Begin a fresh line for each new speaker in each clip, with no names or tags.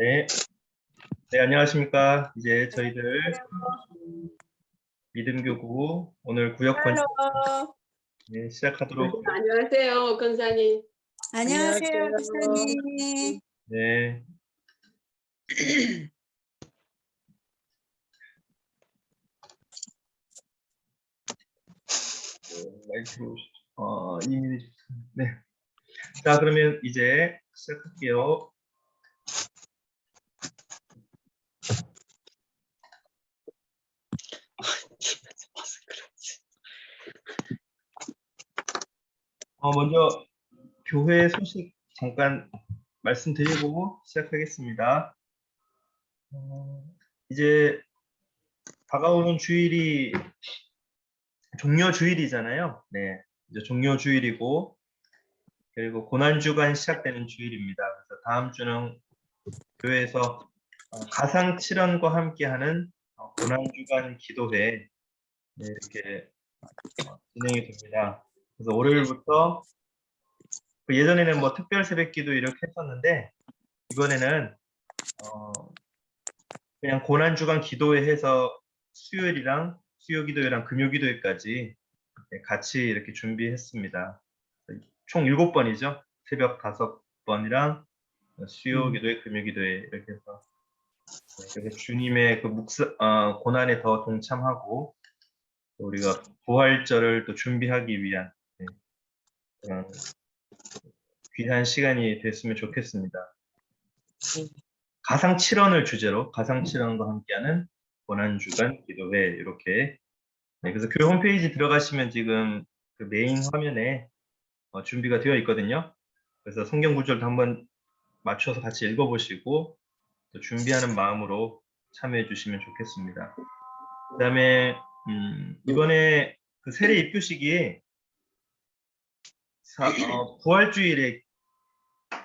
네, 네, 안녕하십니까. 이제 저희들 믿음교구 오늘 구역 건축 네, 시작하도록.
안녕하세요, 권사님.
안녕하세요, 목사님.
네. 이미 네. 자, 그러면 이제 시작할게요. 먼저 교회 소식 잠깐 말씀드리고 시작하겠습니다. 이제 다가오는 주일이 종려 주일이잖아요. 네, 이제 종려 주일이고 그리고 고난주간 시작되는 주일입니다. 그래서 다음 주는 교회에서 가상 칠언과 함께하는 고난주간 기도회 네, 이렇게 진행이 됩니다. 그래서 월요일부터 예전에는 뭐 특별 새벽기도 이렇게 했었는데 이번에는 그냥 고난주간 기도회 해서 수요일이랑 수요기도회랑 금요기도회까지 같이 이렇게 준비했습니다. 총 7번이죠. 새벽 5번이랑 수요기도회, 금요기도회 이렇게 해서 그래서 주님의 그 고난에 더 동참하고 우리가 부활절을 또 준비하기 위한 그런 귀한 시간이 됐으면 좋겠습니다. 가상 7언을 주제로 가상 7언과 함께하는 고난주간 기도회 이렇게 그래서 교회 홈페이지 들어가시면 지금 그 메인 화면에 준비가 되어 있거든요. 그래서 성경 구절도 한번 맞춰서 같이 읽어보시고 또 준비하는 마음으로 참여해 주시면 좋겠습니다. 그 다음에 이번에 그 세례 입교식이 부활주일에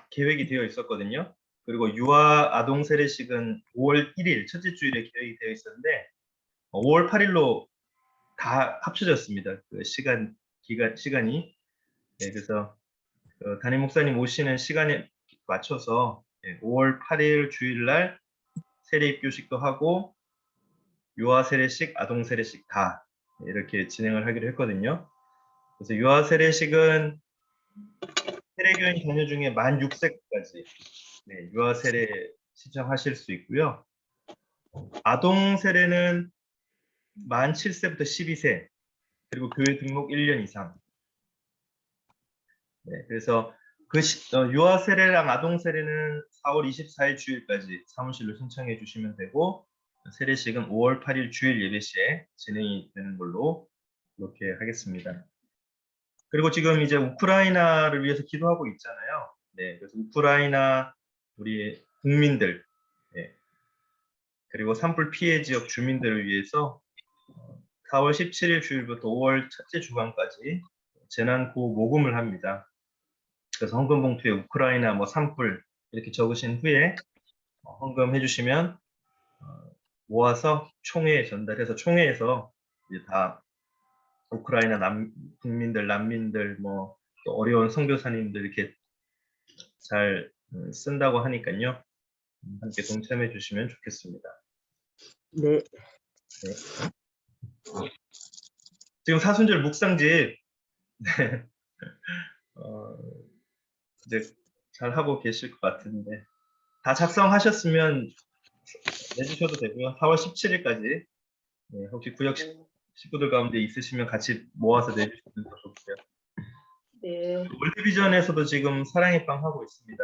계획이 되어 있었거든요. 그리고 유아 아동 세례식은 5월 1일 첫째 주일에 계획이 되어 있었는데 5월 8일로 다 합쳐졌습니다. 그 시간이. 네, 그래서 담임 목사님 오시는 시간에 맞춰서 5월 8일 주일날 세례 입교식도 하고 유아 세례식, 아동 세례식 다 이렇게 진행을 하기로 했거든요. 그래서 유아 세례식은 세례교인 자녀 중에 만 6세까지 유아 세례 신청하실 수 있고요. 아동 세례는 만 7세부터 12세 그리고 교회 등록 1년 이상. 네, 그래서 그 유아 세례랑 아동 세례는 4월 24일 주일까지 사무실로 신청해 주시면 되고 세례식은 5월 8일 주일 예배 시에 진행이 되는 걸로 이렇게 하겠습니다. 그리고 지금 이제 우크라이나를 위해서 기도하고 있잖아요. 네, 그래서 우크라이나 우리 국민들 그리고 산불 피해 지역 주민들을 위해서 4월 17일 주일부터 5월 첫째 주간까지 재난구호 모금을 합니다. 그래서 헌금 봉투에 우크라이나 뭐 산불 이렇게 적으신 후에 헌금해 주시면 모아서 총회에 전달해서 총회에서 이제 다 우크라이나 국민들, 난민들, 뭐 또 어려운 선교사님들 이렇게 잘 쓴다고 하니까요. 함께 동참해 주시면 좋겠습니다.
네.
지금 사순절 묵상집 이제 잘 하고 계실 것 같은데 다 작성하셨으면 내주셔도 되고요. 4월 17일까지 혹시 구역 식구들 가운데 있으시면 같이 모아서 내주시면 더 좋고요.
네.
월드비전에서도 지금 사랑의 빵 하고 있습니다.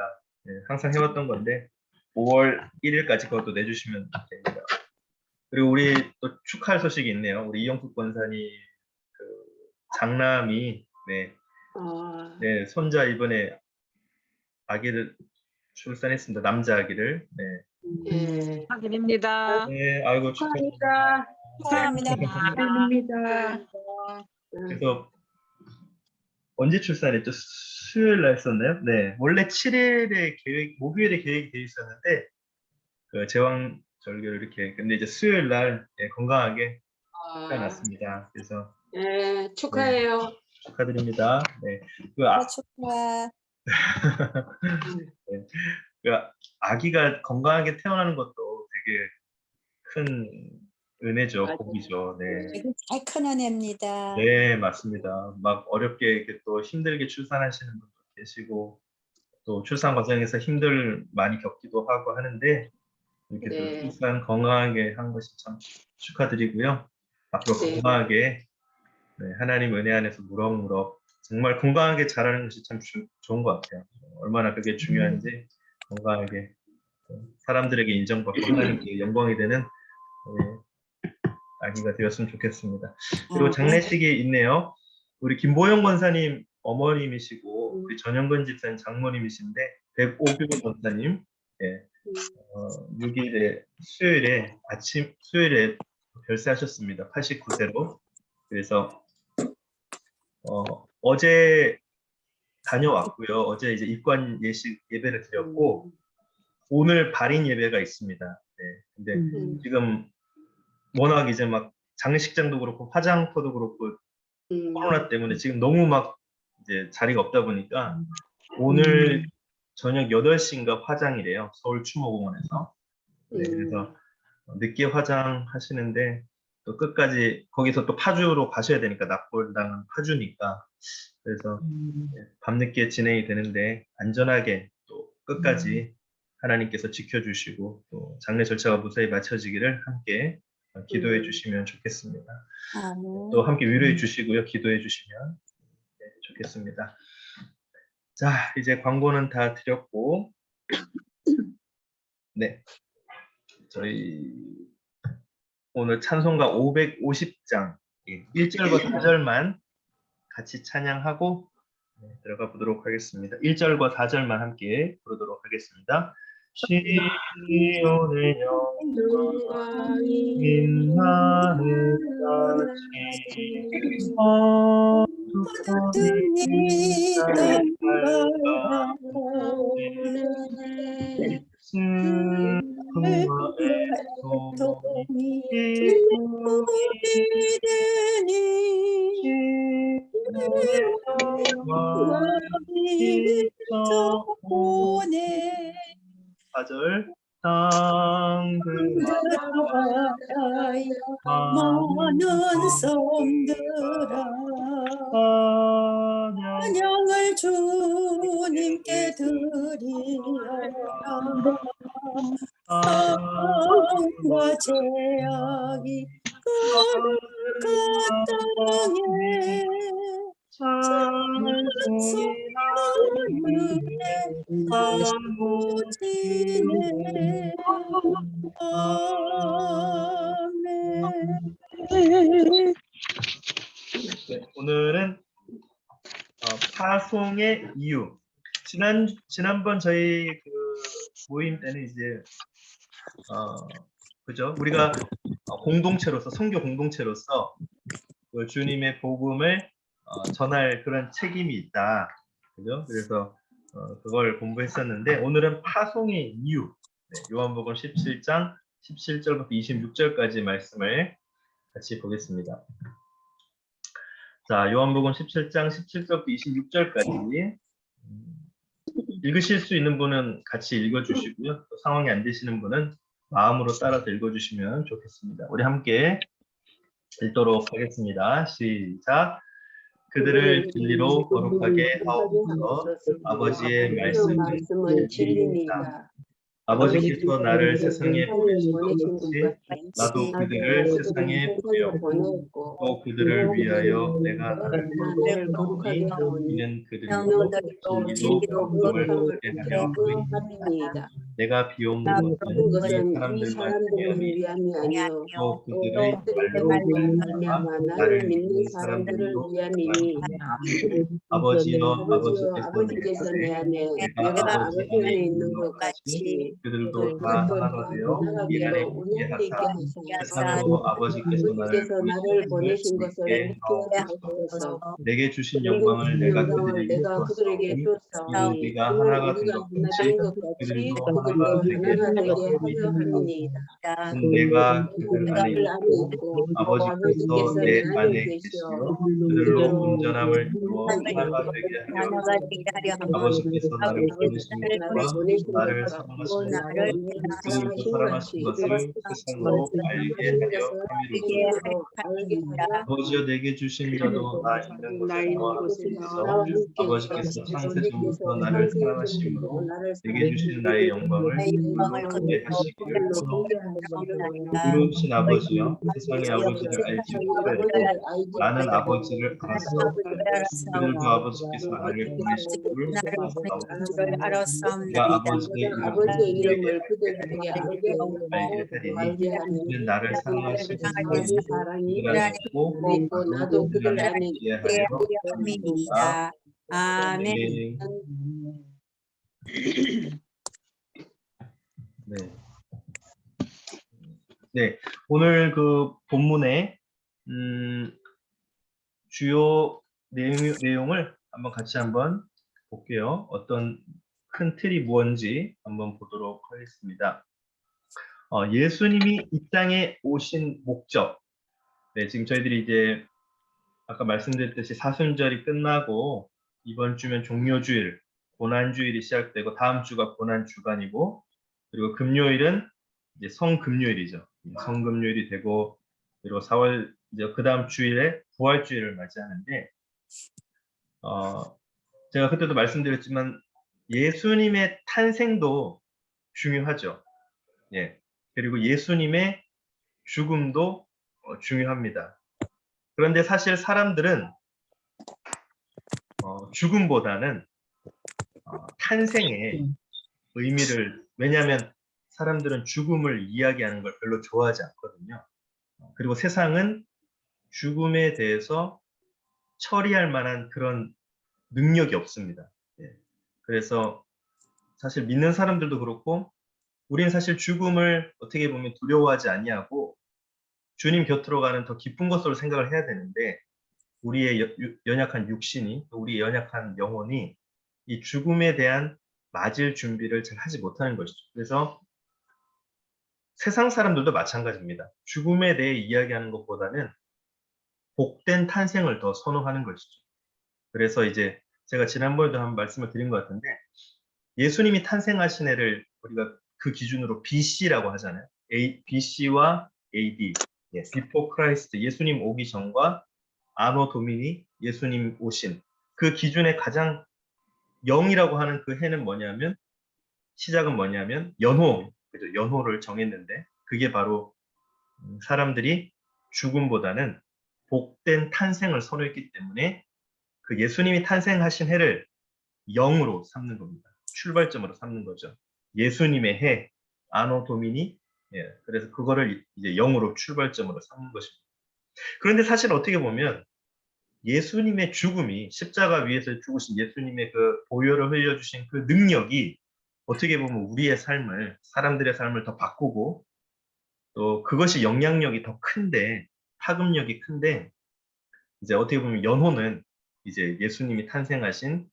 항상 해왔던 건데 5월 1일까지 그것도 내주시면 됩니다. 그리고 우리 또 축하할 소식이 있네요. 우리 이영숙 권사님 그 장남이 네, 손자 이번에 아기를 출산했습니다. 남자 아기를. 네.
축하드립니다.
네, 아이고 축하드립니다.
축하합니다.
그래서 언제 출산했죠? 수요일 날 했었나요? 네, 원래 7일에 목요일에 계획이 돼 있었는데 그 제왕 절개를 이렇게 근데 이제 수요일 날 건강하게 태어났습니다. 그래서
네, 축하해요.
네, 축하드립니다. 네,
축하.
네, 그 아기가 건강하게 태어나는 것도 되게 큰 은혜죠,
맞아요.
복이죠. 네.
되게 잘 크는 애입니다.
네, 맞습니다. 막 어렵게 이렇게 또 힘들게 출산하시는 분도 계시고, 또 출산 과정에서 힘들 많이 겪기도 하고 하는데, 이렇게 또
네.
출산 건강하게 한 것이 참 축하드리고요. 앞으로
네.
건강하게, 네, 하나님 은혜 안에서 무럭무럭 정말 건강하게 자라는 것이 참 좋은 것 같아요. 얼마나 그게 중요한지 건강하게 사람들에게 인정받고 하나님께 영광이 되는 아기가 되었으면 좋겠습니다. 그리고 장례식이 있네요. 우리 김보영 권사님 어머님이시고 우리 전영근 집사님 장모님이신데 백오규 권사님 6일에 수요일에 별세하셨습니다. 89세로. 그래서 어제 다녀왔고요. 어제 이제 입관 예배를 드렸고 오늘 발인 예배가 있습니다. 네. 근데 지금 워낙 이제 막 장례식장도 그렇고 화장터도 그렇고 코로나 때문에 지금 너무 막 이제 자리가 없다 보니까 오늘 저녁 8시인가 화장이래요. 서울 추모공원에서. 네, 그래서 늦게 화장하시는데 또 끝까지 거기서 또 파주로 가셔야 되니까 납골당은 파주니까 그래서 밤늦게 진행이 되는데 안전하게 또 끝까지 하나님께서 지켜주시고 또 장례 절차가 무사히 마쳐지기를 함께 기도해 주시면 좋겠습니다. 또 함께 위로해 주시고요. 기도해 주시면 좋겠습니다. 자, 이제 광고는 다 드렸고 네, 저희 오늘 찬송가 550장 1절과 4절만 같이 찬양하고 들어가 보도록 하겠습니다. 1절과 4절만 함께 부르도록 하겠습니다. 시온의 영광이 빛나는같이 어두컴이 밝아오네 슬픔과 애통이
보내
4절
많은 성들아 찬양을 주님께 드리어라 사랑과 제약이 그릇 땅에 찬송하네 아멘.
네, 오늘은 파송의 이유. 지난번 저희 그 모임 때는 이제 그죠? 우리가 공동체로서 선교 공동체로서 그 주님의 복음을 전할 그런 책임이 있다. 그죠? 그래서 그걸 공부했었는데 오늘은 파송의 이유. 네, 요한복음 17장 17절부터 26절까지 말씀을 같이 보겠습니다. 자, 요한복음 17장 17절부터 26절까지 읽으실 수 있는 분은 같이 읽어주시고요. 또 상황이 안 되시는 분은 마음으로 따라서 읽어주시면 좋겠습니다. 우리 함께 읽도록 하겠습니다. 시작. 그들을 진리로 거룩하게 하옵소서. 아버지의 말씀은 진리입니다. 아버지께서 나를 세상에 보내신 것 같이 나도 그들을 세상에 보내었고 또 그들을 위하여 내가 나를 거룩하게 하오니 이는 그들로 진리로 거룩함을 얻게 함이니이다. 내가 비옵는 것은 이 사람들을 위함이 아니요 또 그들의 말로 말미암아 나를 믿는 사람들을 위함이니 아버지여 아버지께서 내 안에 내가 아버지 안에 있는 것 같이 그들도 다 하나가 되어 이 안에 있게 하사 세상으로 아버지께서 나를 보내신 것을 믿게 하소서. 내게 주신 영광을 내가 그들에게 주었사오니 우리가 하나가 된 것 같이 그들도
그들도 하나가 되게 하려 함이니이다.
내가 그들 안에
그들 안에
있고
있고
아버지께서
아버지께서
내
내
안에
안에
계시어
계시어
그들로
그들로
온전함을 이루어
온전함을
하나가
이루어
되게 하려
하나가 되게 하려 함.
아버지께서 나를
아버지께서
보내신
나를
것과
보내신
나를
것과
사랑하신
나를
것으로
사랑하신
지금도 사랑하신 것을 세상으로 알게 하려
알게
함이로소이다.
알게 하려
아버지여 내게 주신 자도 나 있는 곳에 나와 함께 있어 아버지께서 창세 전부터 나를 사랑하심으로 내게 주신 나의 영광을
내
그들로
영광을
보게
그들로
하시기를
그들로
원하옵나이다.
하나이다.
의로우신 아버지여 세상의 아버지를 알지
세상의
못하여도
아버지를
나는
알지
아버지를
나는
알았사오나
아버지를
그들도
알았사오나
아버지께서 나를 보내신
아버지께서
줄
나를 보내신 줄
알았사오나 내가
알았사옵나이다.
아버지의 이름을
아버지의
그들에게
이름을
알게
그들에게
하여
알게
알게 하리니
알게 하니
그들은 나를 사랑하시는 사랑이
사랑이
그들 안에 있고
있고
나도
나도
그들
그들
안에
안에
있게
그들의
하려 함이니이다.
함이니이다. 아멘.
네. 네, 오늘 그 본문의 주요 내용을 한번 같이 한번 볼게요. 어떤 큰 틀이 무엇인지 한번 보도록 하겠습니다. 예수님이 이 땅에 오신 목적. 네, 지금 저희들이 이제 아까 말씀드렸듯이 사순절이 끝나고 이번 주면 종료주일, 고난주일이 시작되고 다음 주가 고난주간이고 그리고 금요일은 이제 성금요일이죠. 성금요일이 되고 그리고 4월 이제 그 다음 주일에 부활주일을 맞이하는데 제가 그때도 말씀드렸지만 예수님의 탄생도 중요하죠. 예. 그리고 예수님의 죽음도 중요합니다. 그런데 사실 사람들은 죽음보다는 탄생의 의미를 왜냐하면 사람들은 죽음을 이야기하는 걸 별로 좋아하지 않거든요. 그리고 세상은 죽음에 대해서 처리할 만한 그런 능력이 없습니다. 예. 그래서 사실 믿는 사람들도 그렇고 우리는 사실 죽음을 어떻게 보면 두려워하지 아니하고 주님 곁으로 가는 더 깊은 것으로 생각을 해야 되는데 우리의 연약한 육신이 우리의 연약한 영혼이 이 죽음에 대한 맞을 준비를 잘 하지 못하는 것이죠. 그래서 세상 사람들도 마찬가지입니다. 죽음에 대해 이야기하는 것보다는 복된 탄생을 더 선호하는 것이죠. 그래서 이제 제가 지난번에도 한번 말씀을 드린 것 같은데 예수님이 탄생하신 해를 우리가 그 기준으로 BC라고 하잖아요. BC와 AD, Before Christ, 예수님 오기 전과 아노 도미니, 예수님 오신 그 기준의 가장 0이라고 하는 그 해는 뭐냐면 시작은 뭐냐면 연호, 그죠? 연호를 정했는데 그게 바로 사람들이 죽음보다는 복된 탄생을 선호했기 때문에 그 예수님이 탄생하신 해를 0으로 삼는 겁니다. 출발점으로 삼는 거죠. 예수님의 해, 아노 도미니, 그래서 그거를 이제 0으로 출발점으로 삼는 것입니다. 그런데 사실 어떻게 보면 예수님의 죽음이 십자가 위에서 죽으신 예수님의 그 보혈을 흘려주신 그 능력이 어떻게 보면 우리의 삶을 사람들의 삶을 더 바꾸고 또 그것이 영향력이 더 큰데 파급력이 큰데 이제 어떻게 보면 연호는 이제 예수님이 탄생하신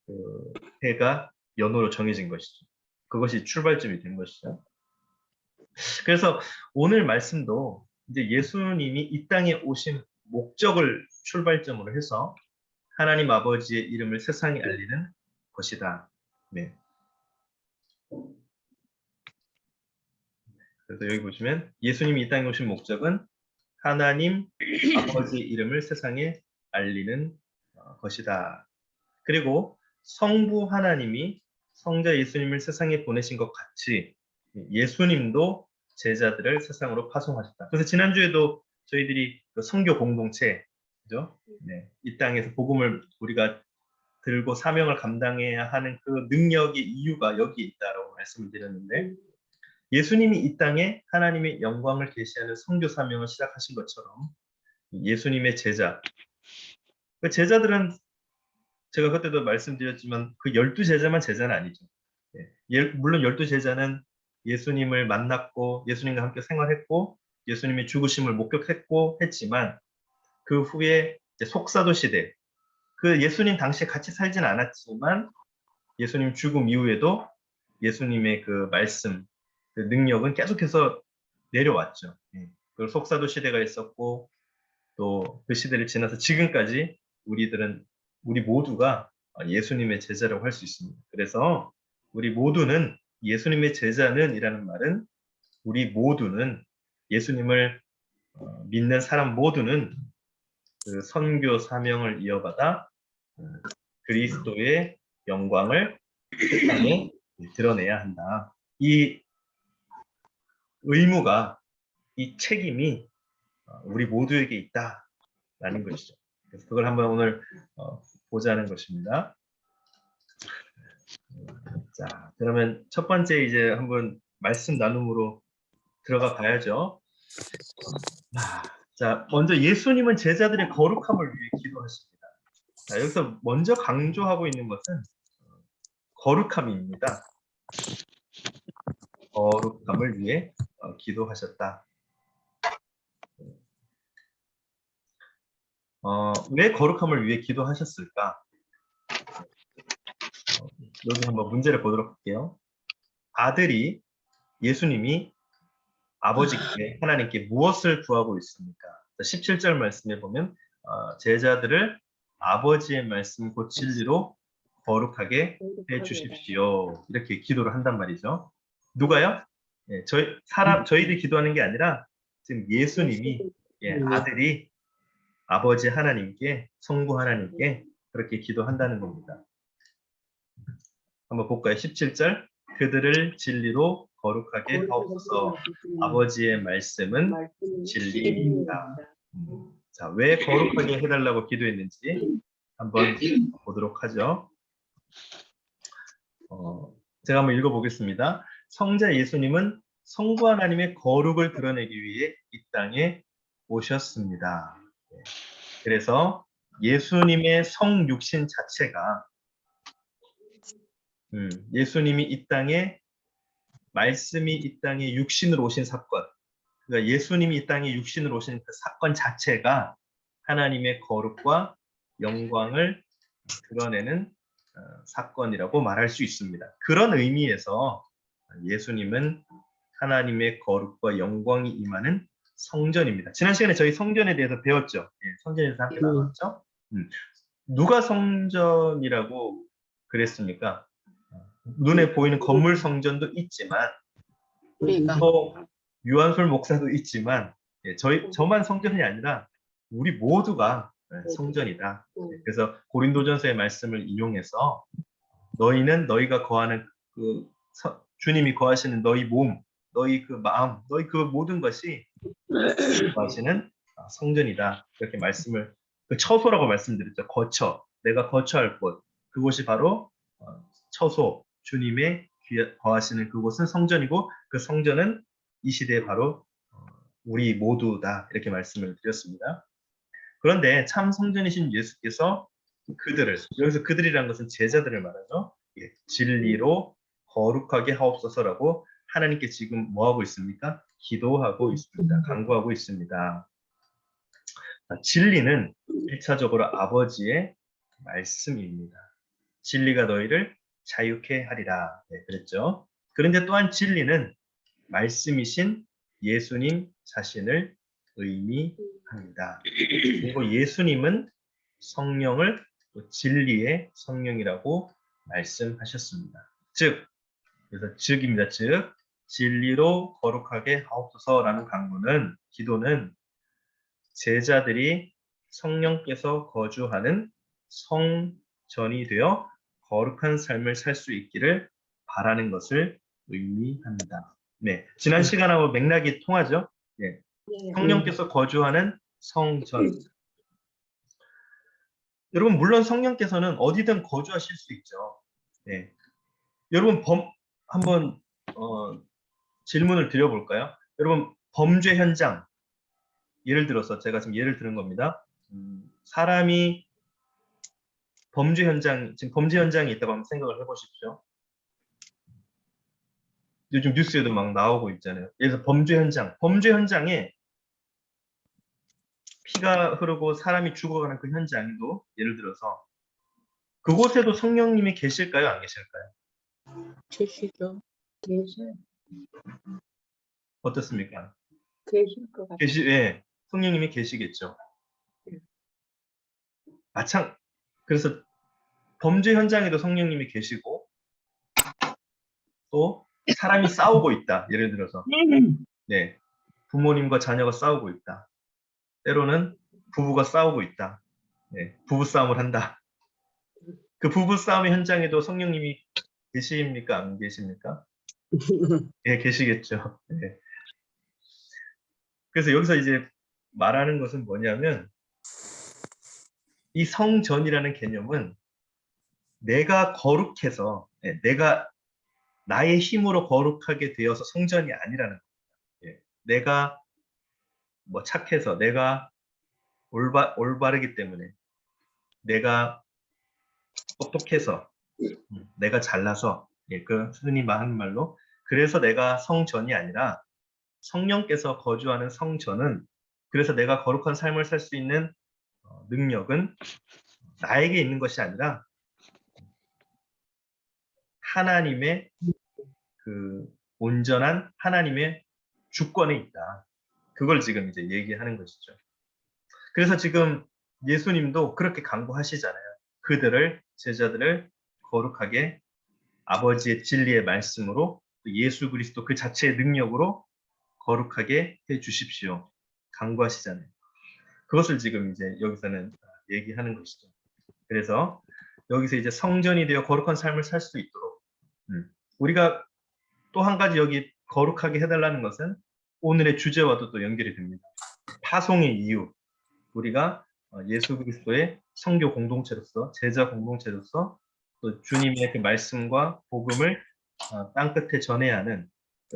그 해가 연호로 정해진 것이죠. 그것이 출발점이 된 것이죠. 그래서 오늘 말씀도 이제 예수님이 이 땅에 오신 목적을 출발점으로 해서 하나님 아버지의 이름을 세상에 알리는 것이다. 네. 그래서 여기 보시면 예수님이 이 땅에 오신 목적은 하나님 아버지의 이름을 세상에 알리는 것이다. 그리고 성부 하나님이 성자 예수님을 세상에 보내신 것 같이 예수님도 제자들을 세상으로 파송하셨다. 그래서 지난주에도 저희들이 그 선교 공동체, 그죠? 네, 이 땅에서 복음을 우리가 들고 사명을 감당해야 하는 그 능력의 이유가 여기에 있다라고 말씀을 드렸는데 예수님이 이 땅에 하나님의 영광을 계시하는 선교 사명을 시작하신 것처럼 예수님의 제자, 그 제자들은 제가 그때도 말씀드렸지만 그 12제자만 제자는 아니죠. 물론 12제자는 예수님을 만났고 예수님과 함께 생활했고 예수님의 죽으심을 목격했고 했지만 그 후에 속사도 시대, 그 예수님 당시에 같이 살진 않았지만 예수님 죽음 이후에도 예수님의 그 말씀, 그 능력은 계속해서 내려왔죠. 예. 그리고 속사도 시대가 있었고 또 그 시대를 지나서 지금까지 우리 모두가 예수님의 제자라고 할 수 있습니다. 그래서 우리 모두는 예수님의 제자는 이라는 말은 우리 모두는 예수님을 믿는 사람 모두는 그 선교 사명을 이어받아 그리스도의 영광을 세상에 드러내야 한다. 이 의무가, 이 책임이 우리 모두에게 있다라는 것이죠. 그래서 그걸 한번 오늘 보자는 것입니다. 자, 그러면 첫 번째 이제 한번 말씀 나눔으로 들어가 봐야죠. 자, 먼저 예수님은 제자들의 거룩함을 위해 기도하십니다. 자, 여기서 먼저 강조하고 있는 것은 거룩함입니다. 거룩함을 위해 기도하셨다. 왜 거룩함을 위해 기도하셨을까? 여기 한번 문제를 보도록 할게요. 아들이 예수님이 아버지께 하나님께 무엇을 구하고 있습니까? 17절 말씀에 보면 제자들을 아버지의 말씀 곧 진리로 거룩하게 해 주십시오. 이렇게 기도를 한단 말이죠. 누가요? 예, 저희들이 기도하는 게 아니라 지금 예수님이 아들이 아버지 하나님께, 성부 하나님께 그렇게 기도한다는 겁니다. 한번 볼까요? 17절. 그들을 진리로 거룩하게 하옵소서. 아버지의 말씀은 진리입니다. 자, 왜 거룩하게 해달라고 기도했는지 한번 보도록 하죠. 제가 한번 읽어보겠습니다. 성자 예수님은 성부 하나님의 거룩을 드러내기 위해 이 땅에 오셨습니다. 그래서 예수님의 성육신 자체가 예수님이 이 땅에 말씀이 이 땅에 육신으로 오신 사건, 그러니까 예수님이 이 땅에 육신으로 오신 그 사건 자체가 하나님의 거룩과 영광을 드러내는 사건이라고 말할 수 있습니다. 그런 의미에서 예수님은 하나님의 거룩과 영광이 임하는 성전입니다. 지난 시간에 저희 성전에 대해서 배웠죠. 예, 성전에 대해서 함께 나눴죠. 누가 성전이라고 그랬습니까? 눈에 보이는 건물 성전도 있지만 또 유한솔 목사도 있지만 저만 성전이 아니라 우리 모두가 성전이다. 그래서 고린도전서의 말씀을 인용해서 너희는 너희가 거하는 그 주님이 거하시는 너희 몸, 너희 그 마음, 너희 그 모든 것이 거하시는 성전이다. 이렇게 말씀을 그 처소라고 말씀드렸죠. 거처, 내가 거처할 곳, 그곳이 바로 처소, 주님의 거하시는 그곳은 성전이고 그 성전은 이 시대에 바로 우리 모두다. 이렇게 말씀을 드렸습니다. 그런데 참 성전이신 예수께서 그들을, 여기서 그들이라는 것은 제자들을 말하죠. 진리로 거룩하게 하옵소서라고 하나님께 지금 뭐하고 있습니까? 기도하고 있습니다. 간구하고 있습니다. 진리는 1차적으로 아버지의 말씀입니다. 진리가 너희를 자유케 하리라. 네, 그랬죠. 그런데 또한 진리는 말씀이신 예수님 자신을 의미합니다. 그리고 예수님은 성령을 진리의 성령이라고 말씀하셨습니다. 그래서 즉입니다. 즉, 진리로 거룩하게 하옵소서라는 간구는, 기도는 제자들이 성령께서 거주하는 성전이 되어 거룩한 삶을 살 수 있기를 바라는 것을 의미합니다. 네, 지난 시간하고 맥락이 통하죠? 네. 성령께서 거주하는 성전. 여러분, 물론 성령께서는 어디든 거주하실 수 있죠. 네. 여러분, 한번 질문을 드려볼까요? 여러분, 범죄 현장, 예를 들어서 제가 지금 예를 들은 겁니다. 사람이 지금 범죄 현장에 있다고 한번 생각을 해보십시오. 요즘 뉴스에도 막 나오고 있잖아요. 그래서 범죄 현장에 피가 흐르고 사람이 죽어가는 그 현장도 예를 들어서 그곳에도 성령님이 계실까요? 안 계실까요?
계시죠? 계셔.
어떻습니까?
계실 것 같아요.
예, 성령님이 계시겠죠. 그래서 범죄 현장에도 성령님이 계시고 또 사람이 싸우고 있다. 예를 들어서 네, 부모님과 자녀가 싸우고 있다. 때로는 부부가 싸우고 있다. 네, 부부싸움을 한다. 그 부부싸움의 현장에도 성령님이 계십니까? 안 계십니까? 예, 계시겠죠. 예. 그래서 여기서 이제 말하는 것은 뭐냐면 이 성전이라는 개념은 내가 거룩해서 내가 나의 힘으로 거룩하게 되어서 성전이 아니라는 거예요. 예. 내가 뭐 착해서 내가 올바르기 때문에 내가 똑똑해서 내가 잘나서 그 흔히 말하는 말로 그래서 내가 성전이 아니라 성령께서 거주하는 성전은 그래서 내가 거룩한 삶을 살 수 있는 능력은 나에게 있는 것이 아니라 하나님의 그 온전한 하나님의 주권에 있다. 그걸 지금 이제 얘기하는 것이죠. 그래서 지금 예수님도 그렇게 강구하시잖아요. 그들을 제자들을 거룩하게 아버지의 진리의 말씀으로 예수 그리스도 그 자체의 능력으로 거룩하게 해 주십시오. 강구하시잖아요. 그것을 지금 이제 여기서는 얘기하는 것이죠. 그래서 여기서 이제 성전이 되어 거룩한 삶을 살 수 있도록 우리가 또 한 가지 여기 거룩하게 해달라는 것은 오늘의 주제와도 또 연결이 됩니다. 파송의 이유. 우리가 예수 그리스도의 성교 공동체로서 제자 공동체로서 또 주님의 그 말씀과 복음을 땅 끝에 전해야 하는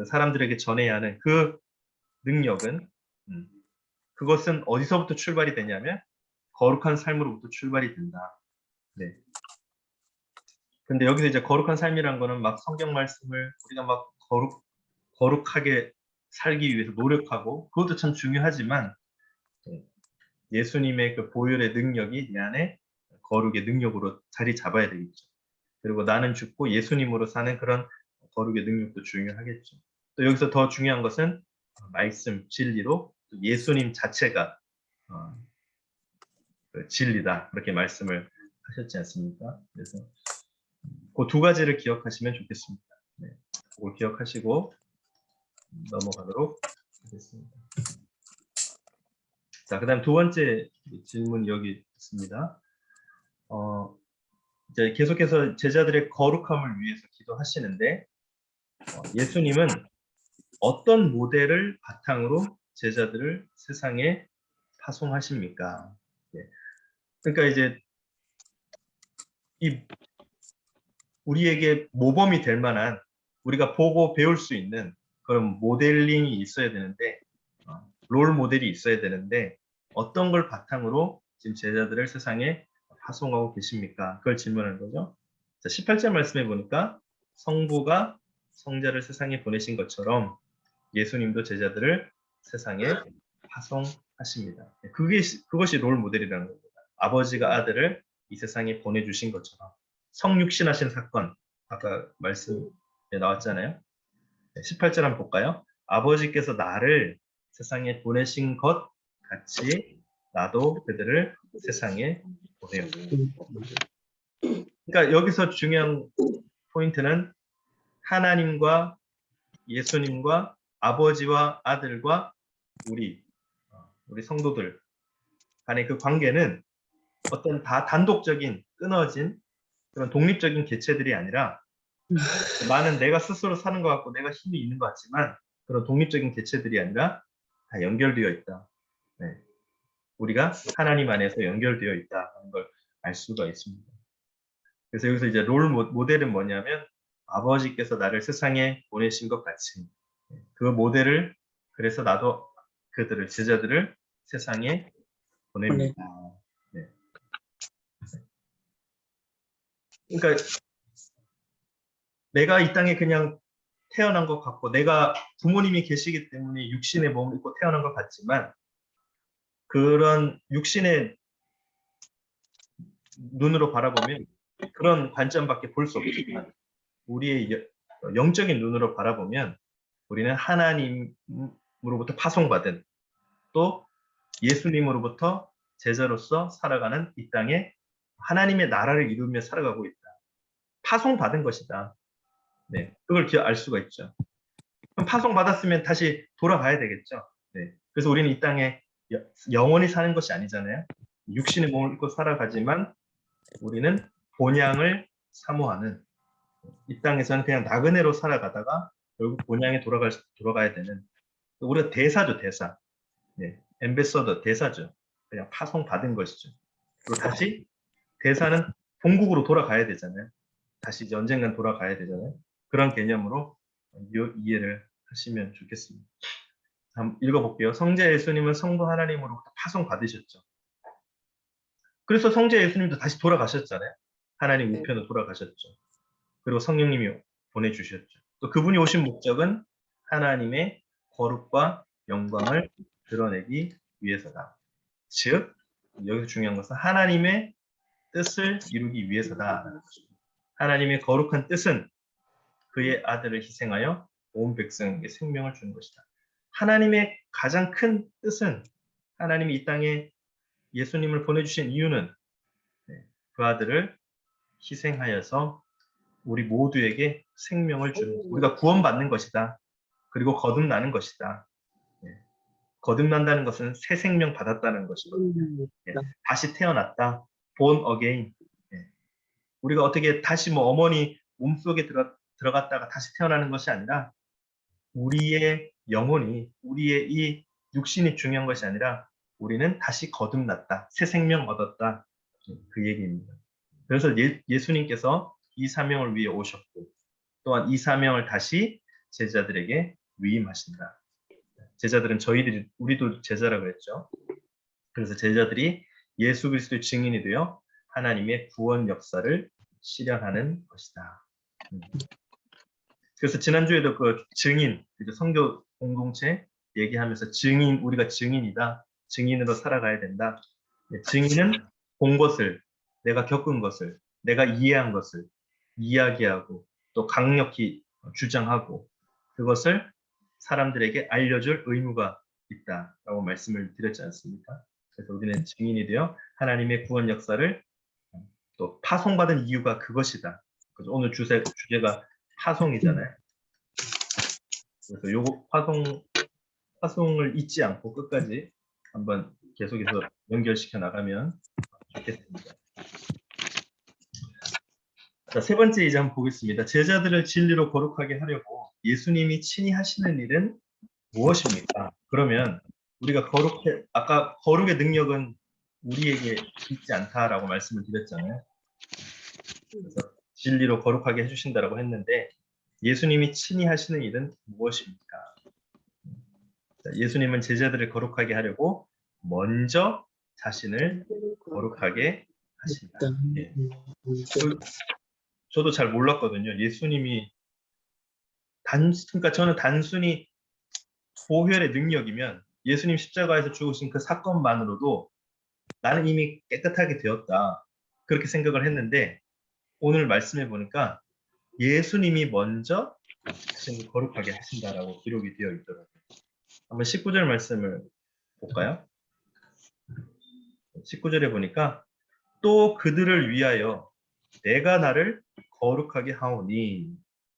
사람들에게 전해야 하는 그 능력은 그것은 어디서부터 출발이 되냐면 거룩한 삶으로부터 출발이 된다. 네. 근데 여기서 이제 거룩한 삶이란 거는 막 성경 말씀을 우리가 막 거룩하게 살기 위해서 노력하고 그것도 참 중요하지만 예수님의 그 보혈의 능력이 내 안에 거룩의 능력으로 자리 잡아야 되겠죠. 그리고 나는 죽고 예수님으로 사는 그런 거룩의 능력도 중요하겠죠. 또 여기서 더 중요한 것은 말씀, 진리로 예수님 자체가 그 진리다. 그렇게 말씀을 하셨지 않습니까? 그래서 그 두 가지를 기억하시면 좋겠습니다. 네. 그걸 기억하시고 넘어가도록 하겠습니다. 자, 그 다음 두 번째 질문 여기 있습니다. 이제 계속해서 제자들의 거룩함을 위해서 기도하시는데 예수님은 어떤 모델을 바탕으로 제자들을 세상에 파송하십니까? 네. 그러니까 이제 이 우리에게 모범이 될 만한 우리가 보고 배울 수 있는 그런 모델링이 있어야 되는데 롤 모델이 있어야 되는데 어떤 걸 바탕으로 지금 제자들을 세상에 파송하고 계십니까? 그걸 질문하는 거죠. 자, 18절 말씀해 보니까 성부가 성자를 세상에 보내신 것처럼 예수님도 제자들을 세상에 파송하십니다. 그것이 롤 모델이라는 겁니다. 아버지가 아들을 이 세상에 보내주신 것처럼 성육신하신 사건 아까 말씀에 나왔잖아요. 18절 한번 볼까요? 아버지께서 나를 세상에 보내신 것 같이 나도 그들을 세상에 보내요. 그러니까 여기서 중요한 포인트는 하나님과 예수님과 아버지와 아들과 우리 성도들 간의 그 관계는 어떤 다 단독적인 끊어진 그런 독립적인 개체들이 아니라 나는 내가 스스로 사는 것 같고 내가 힘이 있는 것 같지만 그런 독립적인 개체들이 아니라 다 연결되어 있다. 네. 우리가 하나님 안에서 연결되어 있다는 걸 알 수가 있습니다. 그래서 여기서 이제 롤 모델은 뭐냐면 아버지께서 나를 세상에 보내신 것 같이 그 모델을 그래서 나도 그들을 제자들을 세상에 보냅니다. 네. 그러니까 내가 이 땅에 그냥 태어난 것 같고 내가 부모님이 계시기 때문에 육신의 몸을 입고 태어난 것 같지만 그런 육신의 눈으로 바라보면 그런 관점밖에 볼 수 없지만 우리의 영적인 눈으로 바라보면 우리는 하나님으로부터 파송받은 또 예수님으로부터 제자로서 살아가는 이 땅에 하나님의 나라를 이루며 살아가고 있다. 파송받은 것이다. 네, 그걸 알 수가 있죠. 그럼 파송받았으면 다시 돌아가야 되겠죠. 네, 그래서 우리는 이 땅에 영원히 사는 것이 아니잖아요. 육신의 몸을 입고 살아가지만 우리는 본향을 사모하는, 이 땅에서는 그냥 나그네로 살아가다가 결국 본향에 돌아가야 되는, 우리가 대사죠, 대사. 네, 엠베서더 대사죠. 그냥 파송받은 것이죠. 그리고 다시 대사는 본국으로 돌아가야 되잖아요. 다시 이제 언젠간 돌아가야 되잖아요. 그런 개념으로 이해를 하시면 좋겠습니다. 한번 읽어볼게요. 성자 예수님은 성부 하나님으로부터 파송받으셨죠. 그래서 성자 예수님도 다시 돌아가셨잖아요. 하나님 우편으로 돌아가셨죠. 그리고 성령님이 보내주셨죠. 또 그분이 오신 목적은 하나님의 거룩과 영광을 드러내기 위해서다. 즉, 여기서 중요한 것은 하나님의 뜻을 이루기 위해서다. 하나님의 거룩한 뜻은 그의 아들을 희생하여 온 백성에게 생명을 주는 것이다. 하나님의 가장 큰 뜻은, 하나님이 이 땅에 예수님을 보내주신 이유는 그 아들을 희생하여서 우리 모두에게 생명을 주는, 우리가 구원받는 것이다. 그리고 거듭나는 것이다. 거듭난다는 것은 새 생명 받았다는 것이거든요. 다시 태어났다. born again. 우리가 어떻게 다시 뭐 어머니 몸속에 들어갔다가 다시 태어나는 것이 아니라 우리의 영혼이, 우리의 이 육신이 중요한 것이 아니라 우리는 다시 거듭났다. 새 생명 얻었다. 그 얘기입니다. 그래서 예수님께서 이 사명을 위해 오셨고 또한 이 사명을 다시 제자들에게 위임하신다. 제자들은 우리도 제자라고 했죠. 그래서 제자들이 예수 그리스도의 증인이 되어 하나님의 구원 역사를 실현하는 것이다. 그래서 지난주에도 그 증인, 성교 공동체 얘기하면서 우리가 증인이다. 증인으로 살아가야 된다. 증인은 본 것을, 내가 겪은 것을, 내가 이해한 것을 이야기하고 또 강력히 주장하고 그것을 사람들에게 알려줄 의무가 있다라고 말씀을 드렸지 않습니까? 그래서 우리는 증인이 되어 하나님의 구원 역사를 또 파송받은 이유가 그것이다. 그래서 오늘 주제가 파송이잖아요. 그래서 요거 파송을 잊지 않고 끝까지 한번 계속해서 연결시켜 나가면 좋겠습니다. 자, 세 번째 이제 한번 보겠습니다. 제자들을 진리로 거룩하게 하려고 예수님이 친히 하시는 일은 무엇입니까? 그러면 우리가 아까 거룩의 능력은 우리에게 있지 않다라고 말씀을 드렸잖아요. 그래서 진리로 거룩하게 해주신다라고 했는데 예수님이 친히 하시는 일은 무엇입니까? 자, 예수님은 제자들을 거룩하게 하려고 먼저 자신을 거룩하게 하신다. 예. 저도 잘 몰랐거든요. 예수님이 그러니까 저는 단순히 보혈의 능력이면 예수님 십자가에서 죽으신 그 사건만으로도 나는 이미 깨끗하게 되었다. 그렇게 생각을 했는데 오늘 말씀해 보니까 예수님이 먼저 자신을 거룩하게 하신다라고 기록이 되어 있더라고요. 한번 19절 말씀을 볼까요? 19절에 보니까 또 그들을 위하여 내가 나를 거룩하게 하오니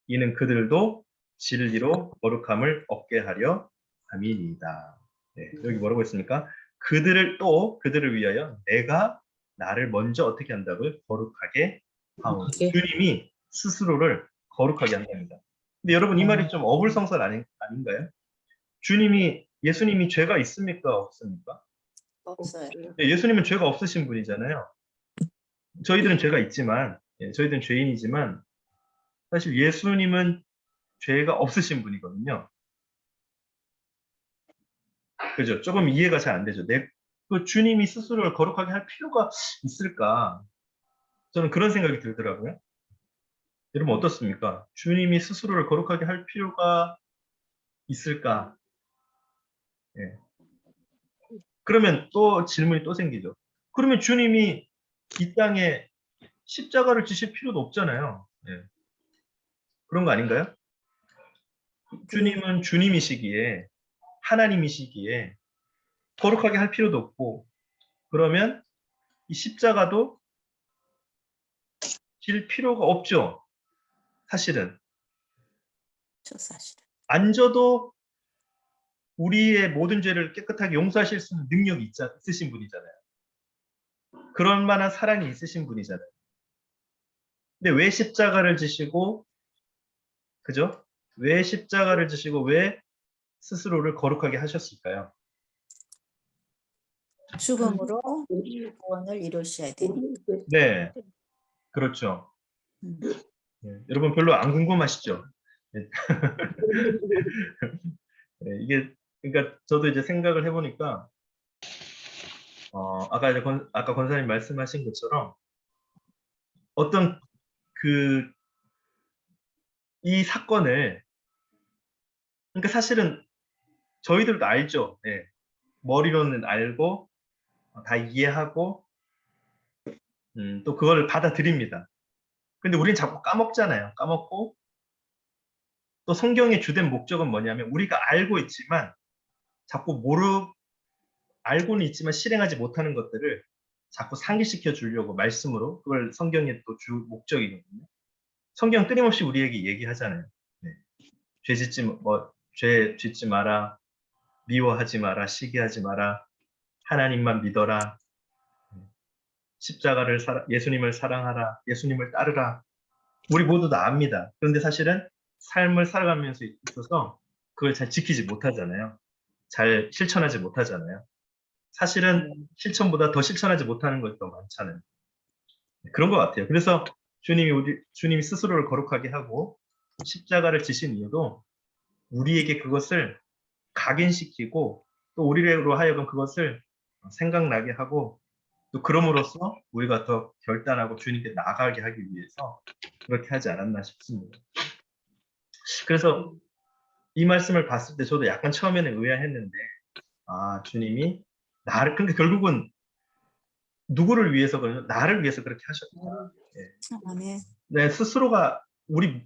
이는 그들도 진리로 거룩함을 얻게 하려 함이니이다. 네, 여기 뭐라고 했습니까? 그들을 위하여 내가 나를 먼저 어떻게 한다고요? 거룩하게 하오니. 주님이 스스로를 거룩하게 한답니다. 근데 여러분 이 말이 좀 어불성설 아닌가요? 예수님이 죄가 있습니까? 없습니까?
없어요.
네, 예수님은 죄가 없으신 분이잖아요. 저희들은 죄가 있지만, 저희들은 죄인이지만 사실 예수님은 죄가 없으신 분이거든요. 그죠? 조금 이해가 잘 안 되죠. 그 주님이 스스로를 거룩하게 할 필요가 있을까? 저는 그런 생각이 들더라고요. 여러분 어떻습니까? 주님이 스스로를 거룩하게 할 필요가 있을까? 예. 그러면 또 질문이 또 생기죠. 그러면 주님이 이 땅에 십자가를 지실 필요도 없잖아요. 예. 그런 거 아닌가요? 주님은 주님이시기에 하나님이시기에 거룩하게 할 필요도 없고 그러면 이 십자가도 질 필요가 없죠. 사실은
저 사실은.
안 져도 우리의 모든 죄를 깨끗하게 용서하실 수 있는 능력이 있으신 분이잖아요. 그런 만한 사랑이 있으신 분이잖아요. 근데 왜 십자가를 지시고 그죠? 왜 십자가를 지시고 왜 스스로를 거룩하게 하셨을까요?
죽음으로
우리
구원을 이루셔야 되니.
우리
네, 그렇죠.
음.
여러분 별로 안 궁금하시죠? 네, 이게 그러니까 저도 이제 생각을 해보니까 아까 권사님 말씀하신 것처럼 어떤 이 사건을 그러니까 사실은 저희들도 알죠. 예. 머리로는 알고 다 이해하고 또 그걸 받아들입니다. 근데 우리는 자꾸 까먹잖아요. 까먹고 또 성경의 주된 목적은 뭐냐면 우리가 알고 있지만 자꾸 알고는 있지만 실행하지 못하는 것들을 자꾸 상기시켜 주려고 말씀으로 그걸 성경의 또 주 목적이거든요. 성경 끊임없이 우리에게 얘기하잖아요. 네. 죄 짓지 마라, 미워하지 마라, 시기하지 마라, 하나님만 믿어라, 예수님을 사랑하라, 예수님을 따르라. 우리 모두 다 압니다. 그런데 사실은 삶을 살아가면서 있어서 그걸 잘 지키지 못하잖아요. 잘 실천하지 못하잖아요. 사실은 실천보다 더 실천하지 못하는 것이 더 많잖아요. 그런 것 같아요. 그래서 주님이 스스로를 거룩하게 하고 십자가를 지신 이유도 우리에게 그것을 각인시키고 또 우리로 하여금 그것을 생각나게 하고 또 그럼으로써 우리가 더 결단하고 주님께 나아가게 하기 위해서 그렇게 하지 않았나 싶습니다. 그래서 이 말씀을 봤을 때 저도 약간 처음에는 의아했는데 주님이 그러니까 결국은 누구를 위해서 그러냐? 나를 위해서 그렇게 하셨다.
아멘.
네, 스스로가 우리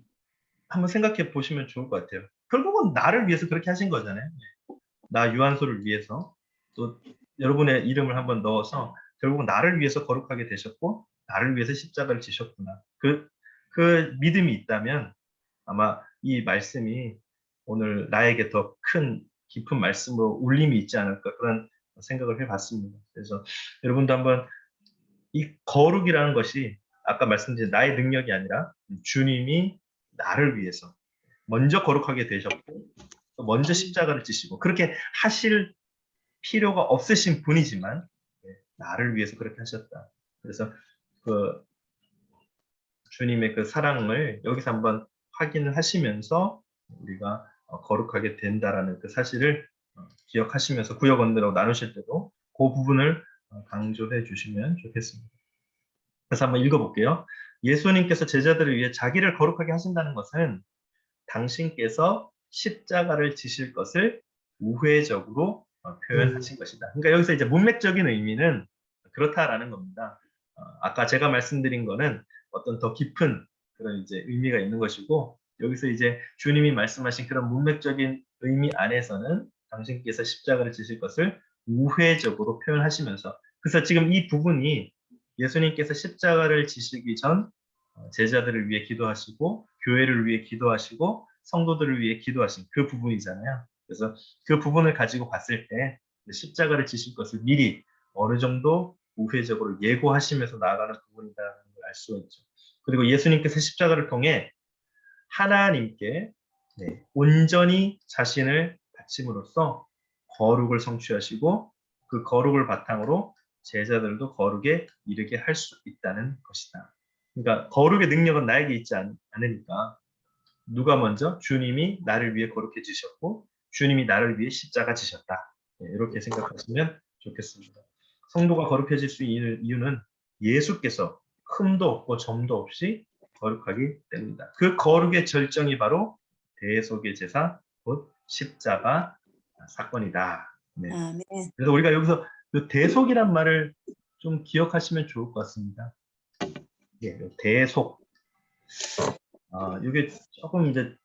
한번 생각해 보시면 좋을 것 같아요. 결국은 나를 위해서 그렇게 하신 거잖아요. 나 유한소를 위해서 또 여러분의 이름을 한번 넣어서 결국은 나를 위해서 거룩하게 되셨고 나를 위해서 십자가를 지셨구나. 그 믿음이 있다면 아마 이 말씀이 오늘 나에게 더 큰 깊은 말씀으로 울림이 있지 않을까 그런 생각을 해봤습니다. 그래서 여러분도 한번 이 거룩이라는 것이 아까 말씀드린 나의 능력이 아니라 주님이 나를 위해서 먼저 거룩하게 되셨고 또 먼저 십자가를 지시고 그렇게 하실 필요가 없으신 분이지만 나를 위해서 그렇게 하셨다. 그래서 그 주님의 그 사랑을 여기서 한번 확인을 하시면서 우리가 거룩하게 된다라는 그 사실을 기억하시면서 구역 언어로 나누실 때도 그 부분을 강조해 주시면 좋겠습니다. 그래서 한번 읽어볼게요. 예수님께서 제자들을 위해 자기를 거룩하게 하신다는 것은 당신께서 십자가를 지실 것을 우회적으로 표현하신 것이다. 그러니까 여기서 이제 문맥적인 의미는 그렇다라는 겁니다. 아까 제가 말씀드린 거는 어떤 더 깊은 그런 이제 의미가 있는 것이고 여기서 이제 주님이 말씀하신 그런 문맥적인 의미 안에서는 당신께서 십자가를 지실 것을 우회적으로 표현하시면서 그래서 지금 이 부분이 예수님께서 십자가를 지시기 전 제자들을 위해 기도하시고 교회를 위해 기도하시고 성도들을 위해 기도하신 그 부분이잖아요. 그래서 그 부분을 가지고 봤을 때 십자가를 지실 것을 미리 어느 정도 우회적으로 예고하시면서 나아가는 부분이라는 걸 알 수가 있죠. 그리고 예수님께서 십자가를 통해 하나님께 온전히 자신을 바침으로써 거룩을 성취하시고 그 거룩을 바탕으로 제자들도 거룩에 이르게 할 수 있다는 것이다. 그러니까 거룩의 능력은 나에게 있지 않으니까 누가 먼저 주님이 나를 위해 거룩해지셨고 주님이 나를 위해 십자가 지셨다. 이렇게 생각하시면 좋겠습니다. 성도가 거룩해질 수 있는 이유는 예수께서 흠도 없고 점도 없이 거룩하기 때문이다. 그 거룩의 절정이 바로 대속의 제사, 곧 십자가 사건이다. 네.
아멘.
그래서 우리가 여기서 그 대속이란 말을 좀 기억하시면 좋을 것 같습니다. 대속. 이게 조금 이제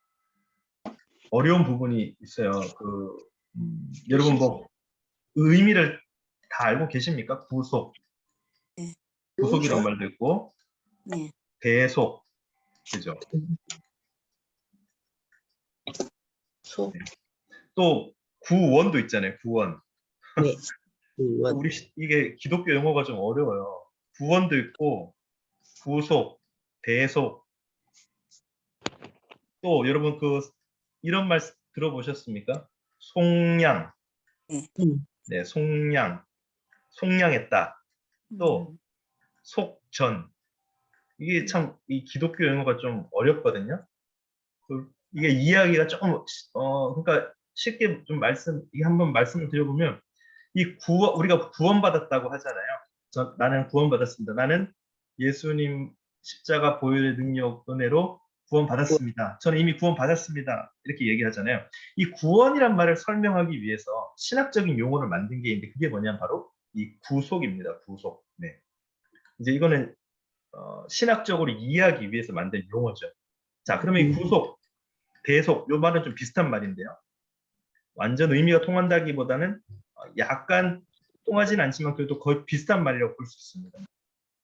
어려운 부분이 있어요. 여러분 뭐 의미를 다 알고 계십니까? 구속,
네.
구속이란 말도 있고
네.
대속, 그죠?
소.
또 구원도 있잖아요. 구원.
네. 구원.
이게 기독교 용어가 좀 어려워요. 구원도 있고 구속, 대속. 또 여러분 이런 말 들어보셨습니까? 속량.
네.
네, 속량. 속량했다. 또 속전. 이게 참 이 기독교 용어가 좀 어렵거든요. 이게 이해하기가 조금 그러니까 쉽게 좀 이게 한번 말씀을 드려보면 우리가 구원받았다고 하잖아요. 나는 구원받았습니다. 나는 예수님 십자가 보혈의 능력 은혜로 구원받았습니다. 저는 이미 구원받았습니다. 이렇게 얘기하잖아요. 이 구원이란 말을 설명하기 위해서 신학적인 용어를 만든 게 있는데 그게 뭐냐면 바로 이 구속입니다. 구속. 네. 이제 이거는 신학적으로 이해하기 위해서 만든 용어죠. 자, 그러면 이 구속, 대속, 요 말은 좀 비슷한 말인데요. 완전 의미가 통한다기보다는 약간 통하진 않지만 그래도 거의 비슷한 말이라고 볼 수 있습니다.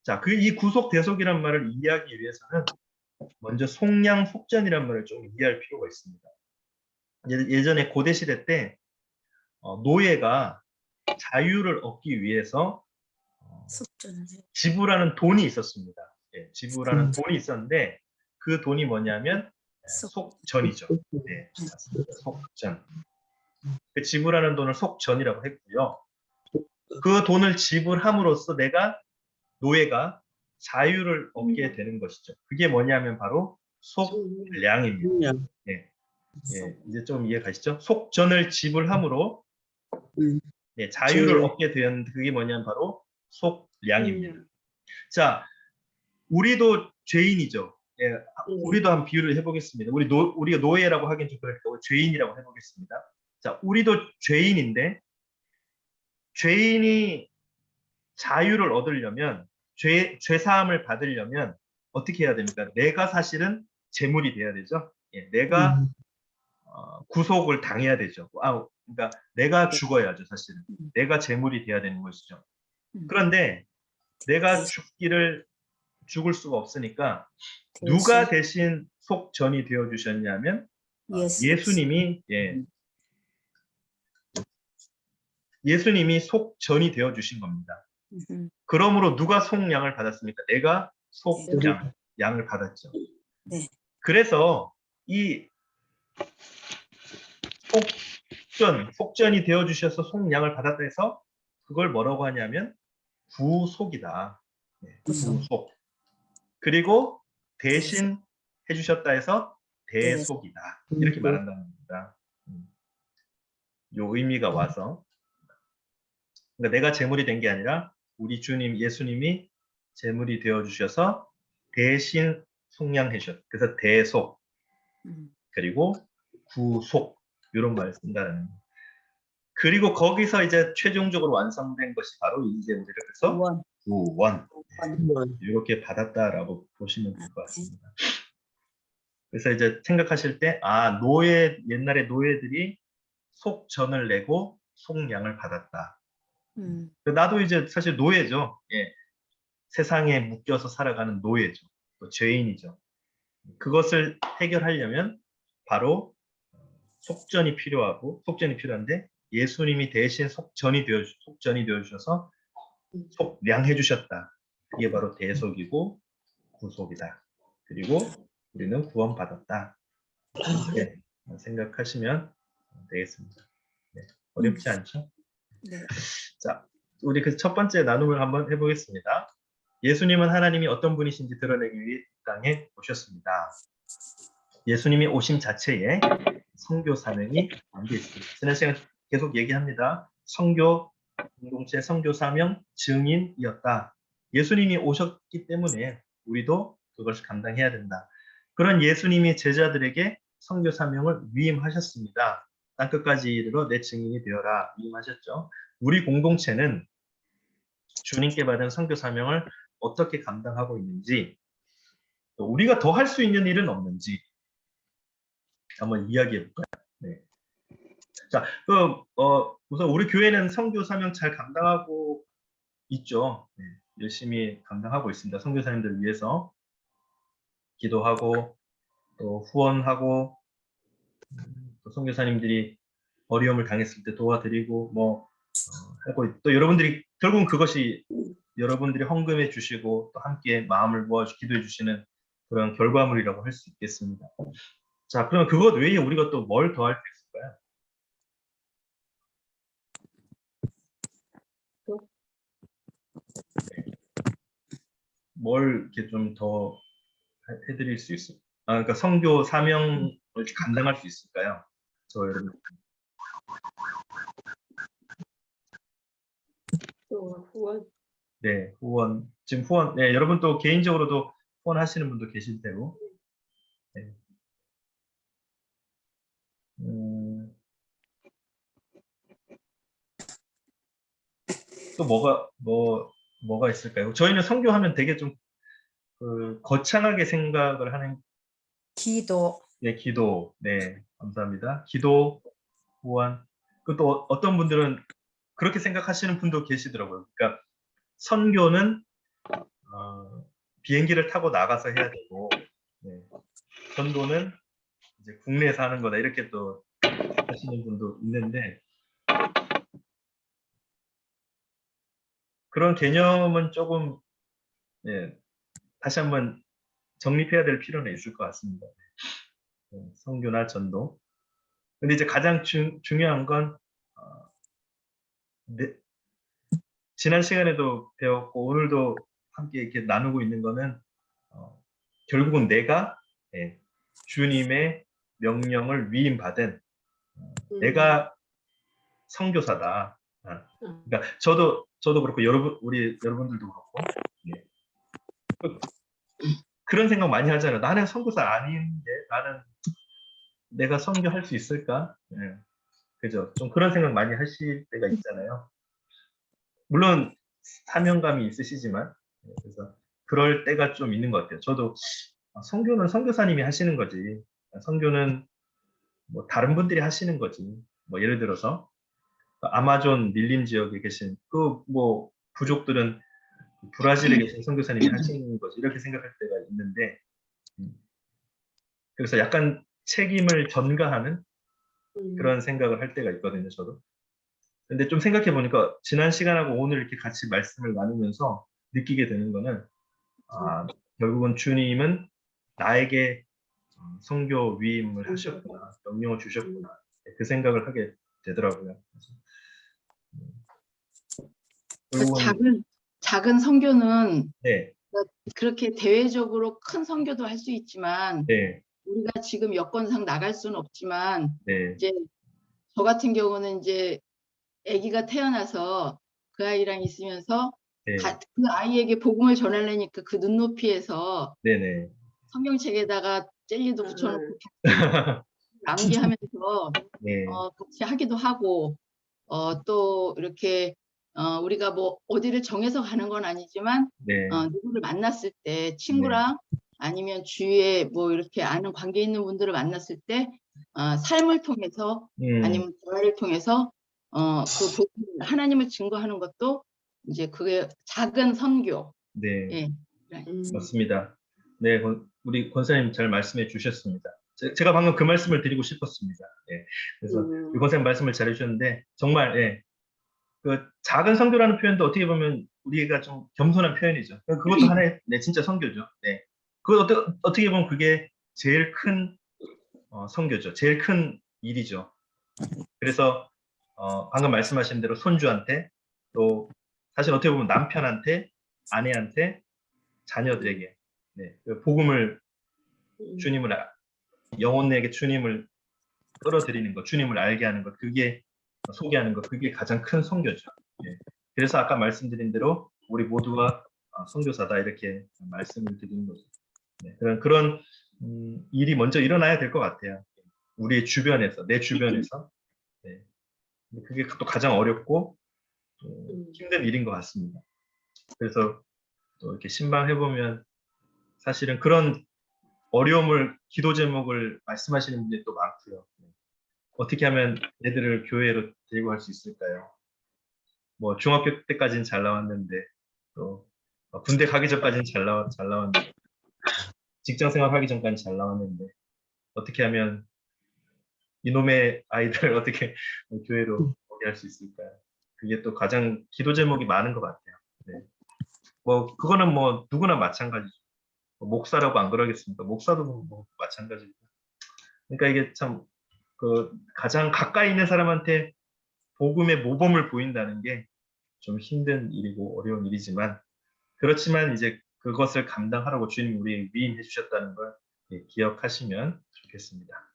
자, 이 구속, 대속이란 말을 이해하기 위해서는 먼저 속량, 속전이란 말을 좀 이해할 필요가 있습니다. 예전에 고대 시대 때 노예가 자유를 얻기 위해서
속전을 해.
지불하는 돈이 있었습니다. 예, 지불하는 돈이 있었는데 그 돈이 뭐냐면 속전이죠. 네, 맞습니다. 속전. 그 지불하는 돈을 속전이라고 했고요. 그 돈을 지불함으로써 노예가 자유를 얻게 되는 것이죠. 그게 뭐냐면 바로 속량입니다. 예, 예, 이제 좀 이해 가시죠? 속전을 지불함으로 자유를 얻게 된 그게 뭐냐면 바로 속량입니다. 자, 우리도 죄인이죠. 예, 우리도 한 비유를 해보겠습니다. 우리가 노예라고 하긴 좀 그러니까 죄인이라고 해보겠습니다. 자, 우리도 죄인인데 죄인이 자유를 얻으려면 죄 사함을 받으려면 어떻게 해야 됩니까? 내가 사실은 제물이 돼야 되죠. 예, 내가 구속을 당해야 되죠. 그러니까 내가 죽어야죠, 사실은. 내가 제물이 돼야 되는 것이죠. 그런데 내가 죽을 수가 없으니까 누가 대신 속전이 되어 주셨냐면 예수님이 속전이 되어 주신 겁니다. 그러므로 누가 속량을 받았습니까? 내가 양을 받았죠.
네.
그래서 이 속전이 되어 주셔서 속량을 받았다 해서 그걸 뭐라고 하냐면 구속이다. 네, 구속. 그리고 대신 해주셨다 해서 대속이다. 이렇게 말한다는 겁니다. 요 의미가 와서 그러니까 내가 제물이 된 게 아니라 우리 주님 예수님이 제물이 되어 주셔서 대신 속량해 주셨. 그래서 대속 그리고 구속 이런 말을 쓴다는. 그리고 거기서 이제 최종적으로 완성된 것이 바로 이제 우리가 그래서 구원 이렇게 받았다라고 보시면 될 것 같습니다. 그래서 이제 생각하실 때 옛날에 노예들이 속전을 내고 속량을 받았다. 나도 이제 사실 노예죠. 예. 세상에 묶여서 살아가는 노예죠. 또 죄인이죠. 그것을 해결하려면 바로 속전이 필요한데 예수님이 대신 속전이 되어 주셔서 속량해 주셨다. 이게 바로 대속이고 구속이다. 그리고 우리는 구원받았다. 이렇게 생각하시면 되겠습니다. 네, 어렵지 않죠?
네.
자, 우리 그 첫 번째 나눔을 한번 해보겠습니다. 예수님은 하나님이 어떤 분이신지 드러내기 위해 이 땅에 오셨습니다. 예수님이 오심 자체에 선교 사명이 담겨 있습니다. 지난 시간 계속 얘기합니다. 선교 공동체 선교 사명 증인이었다. 예수님이 오셨기 때문에 우리도 그것을 감당해야 된다. 그런 예수님이 제자들에게 선교 사명을 위임하셨습니다. 땅끝까지 이르러 내 증인이 되어라 위임하셨죠. 우리 공동체는 주님께 받은 선교 사명을 어떻게 감당하고 있는지 또 우리가 더 할 수 있는 일은 없는지 한번 이야기해 볼까요? 네. 자, 우선 우리 교회는 선교 사명 잘 감당하고 있죠. 네, 열심히 감당하고 있습니다. 선교사님들 위해서 기도하고 또 후원하고 또 선교사님들이 어려움을 당했을 때 도와드리고 하고 또 여러분들이 결국은 그것이 여러분들이 헌금해 주시고 또 함께 마음을 모아 기도해 주시는 그런 결과물이라고 할 수 있겠습니다. 자, 그러면 그것 외에 우리가 또 뭘 더 할 수 있을까요? 뭘 이렇게 좀 더 해드릴 수 있을까요? 그러니까 선교 사명을 감당할 수 있을까요? 저 여러분.
또 후원.
네, 후원. 지금 후원, 네, 여러분 또 개인적으로도 후원하시는 분도 계실 테고. 네. 또 뭐가 있을까요? 저희는 선교하면 되게 좀 거창하게 생각을 하는,
기도.
네, 기도. 네, 감사합니다. 기도, 후원. 또 어떤 분들은 그렇게 생각하시는 분도 계시더라고요. 그러니까 선교는 비행기를 타고 나가서 해야 되고, 네, 전도는 이제 국내에서 하는 거다 이렇게 또 하시는 분도 있는데 그런 개념은 조금 다시 한번 정립해야 될 필요는 있을 것 같습니다. 선교나 전도. 근데 이제 가장 중요한 건 지난 시간에도 배웠고 오늘도 함께 이렇게 나누고 있는 거는 결국은 내가 주님의 명령을 위임받은 내가 선교사다. 그러니까 저도 그렇고 우리 여러분들도 그렇고 그런 생각 많이 하잖아요. 나는 선교사 아닌데 나는 내가 선교할 수 있을까? 그죠? 좀 그런 생각 많이 하실 때가 있잖아요. 물론 사명감이 있으시지만 그래서 그럴 때가 좀 있는 것 같아요. 저도 선교는 선교사님이 하시는 거지. 선교는 뭐 다른 분들이 하시는 거지. 뭐 예를 들어서 아마존 밀림 지역에 계신 뭐 부족들은 브라질에 계신 선교사님이 하시는 거지. 이렇게 생각할 때가 있는데 그래서 약간 책임을 전가하는 그런 생각을 할 때가 있거든요, 저도. 근데 좀 생각해 보니까 지난 시간하고 오늘 이렇게 같이 말씀을 나누면서 느끼게 되는 거는 결국은 주님은 나에게 선교 위임을 하셨구나, 명령을 주셨구나 그 생각을 하게 되더라고요.
그
결국은
작은 선교는
네,
그렇게 대외적으로 큰 선교도 할 수 있지만
네,
우리가 지금 여건상 나갈 수는 없지만
네,
이제 저 같은 경우는 이제 아기가 태어나서 그 아이랑 있으면서
네,
그 아이에게 복음을 전하려니까 그 눈높이에서
네, 네,
성경책에다가 젤리도 붙여놓고 암기하면서
네,
같이 하기도 하고 또 이렇게 우리가 뭐 어디를 정해서 가는 건 아니지만
네,
누구를 만났을 때
네,
친구랑 아니면 주위에 뭐 이렇게 아는 관계 있는 분들을 만났을 때 삶을 통해서 아니면 대화를 통해서 그 복음을 하나님을 증거하는 것도 이제 그게 작은 선교.
네,
예.
맞습니다. 네, 우리 권사님 잘 말씀해 주셨습니다. 제가 방금 그 말씀을 드리고 싶었습니다. 예, 그래서 우리 권사님 말씀을 잘 해주셨는데 정말 그 작은 선교라는 표현도 어떻게 보면 우리가 좀 겸손한 표현이죠. 그것도 하나의 진짜 선교죠. 네, 그것 어떻게 보면 그게 제일 큰 선교죠. 제일 큰 일이죠. 그래서 방금 말씀하신 대로 손주한테 또 사실 어떻게 보면 남편한테 아내한테 자녀들에게 그 복음을 주님을 영혼에게 주님을 끌어들이는 것, 주님을 알게 하는 것, 그게 소개하는 것, 그게 가장 큰 선교죠. 그래서 아까 말씀드린 대로 우리 모두가 선교사다 이렇게 말씀을 드리는 거죠. 그런 일이 먼저 일어나야 될 것 같아요. 우리 주변에서, 내 주변에서. 그게 또 가장 어렵고 힘든 일인 것 같습니다. 그래서 또 이렇게 신방해 보면 사실은 그런 어려움을 기도 제목을 말씀하시는 분들이 또 많고요. 어떻게 하면 애들을 교회로 데리고 갈 수 있을까요? 뭐 중학교 때까지는 잘 나왔는데 또 군대 가기 전까지는 잘 나왔는데 직장 생활 하기 전까지는 잘 나왔는데 어떻게 하면 이놈의 아이들을 어떻게 교회로 오게 할 수 있을까요? 그게 또 가장 기도 제목이 많은 것 같아요. 네. 뭐 그거는 뭐 누구나 마찬가지죠. 뭐 목사라고 안 그러겠습니까? 목사도 뭐 마찬가지고. 그러니까 이게 참 그 가장 가까이 있는 사람한테 복음의 모범을 보인다는 게 좀 힘든 일이고 어려운 일이지만 그렇지만 이제 그것을 감당하라고 주님이 우리에게 위임해 주셨다는 걸 기억하시면 좋겠습니다.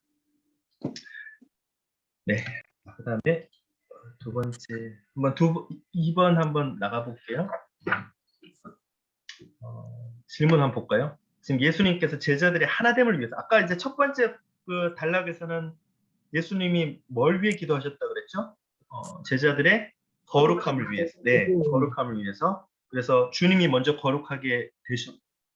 네. 그다음에 두 번째 한번 2번 한번 나가 볼게요. 질문 한번 볼까요? 지금 예수님께서 제자들의 하나됨을 위해서 아까 이제 첫 번째 그 단락에서는 예수님이 뭘 위해 기도하셨다 그랬죠? 제자들의 거룩함을 위해서. 네, 거룩함을 위해서. 그래서 주님이 먼저 거룩하게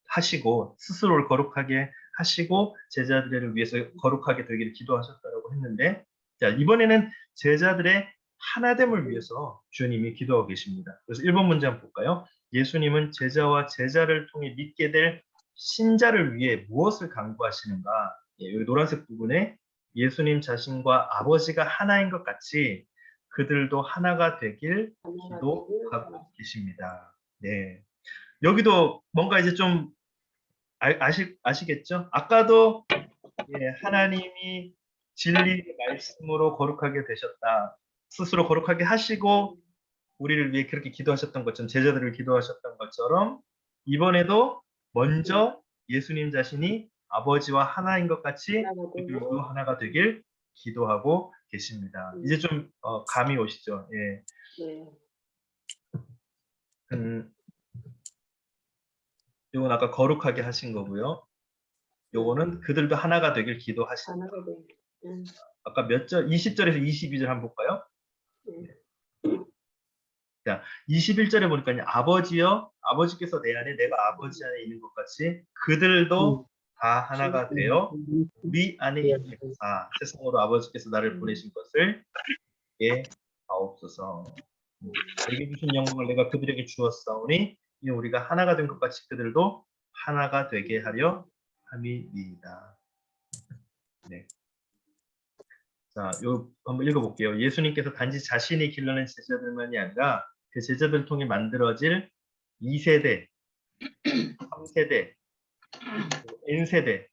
하시고 스스로를 거룩하게 하시고 제자들을 위해서 거룩하게 되기를 기도하셨다고 했는데 자, 이번에는 제자들의 하나됨을 위해서 주님이 기도하고 계십니다. 그래서 1번 문제 한번 볼까요? 예수님은 제자와 제자를 통해 믿게 될 신자를 위해 무엇을 강구하시는가? 예, 여기 노란색 부분에 예수님 자신과 아버지가 하나인 것 같이 그들도 하나가 되길 기도하고 계십니다. 네. 여기도 뭔가 이제 좀 아시겠죠? 아까도 예, 하나님이 진리의 말씀으로 거룩하게 되셨다. 스스로 거룩하게 하시고 우리를 위해 그렇게 기도하셨던 것처럼 제자들을 기도하셨던 것처럼 이번에도 먼저 예수님 자신이 아버지와 하나인 것 같이 그들도 하나가 되길 기도하고 계십니다. 이제 좀 감이 오시죠? 예. 요건 아까 거룩하게 하신 거고요. 요거는 그들도 하나가 되길 기도하십니다. 아까 몇 절? 20절에서 22절 한번 볼까요? 자, 21절에 보니까요. 아버지여, 아버지께서 내 안에 내가 아버지 안에 있는 것 같이 그들도 다 하나가 되어 우리 안에 있게 하사 세상으로 아버지께서 나를 보내신 것을 예 하옵소서. 내게 주신 영광을 내가 그들에게 주었사오니 이 우리가 하나가 된 것 같이 그들도 하나가 되게 하려 함이니이다. 네. 자, 요 한번 읽어볼게요. 예수님께서 단지 자신이 길러낸 제자들만이 아니라 그 제자들을 통해 만들어질 2세대, 3세대, N세대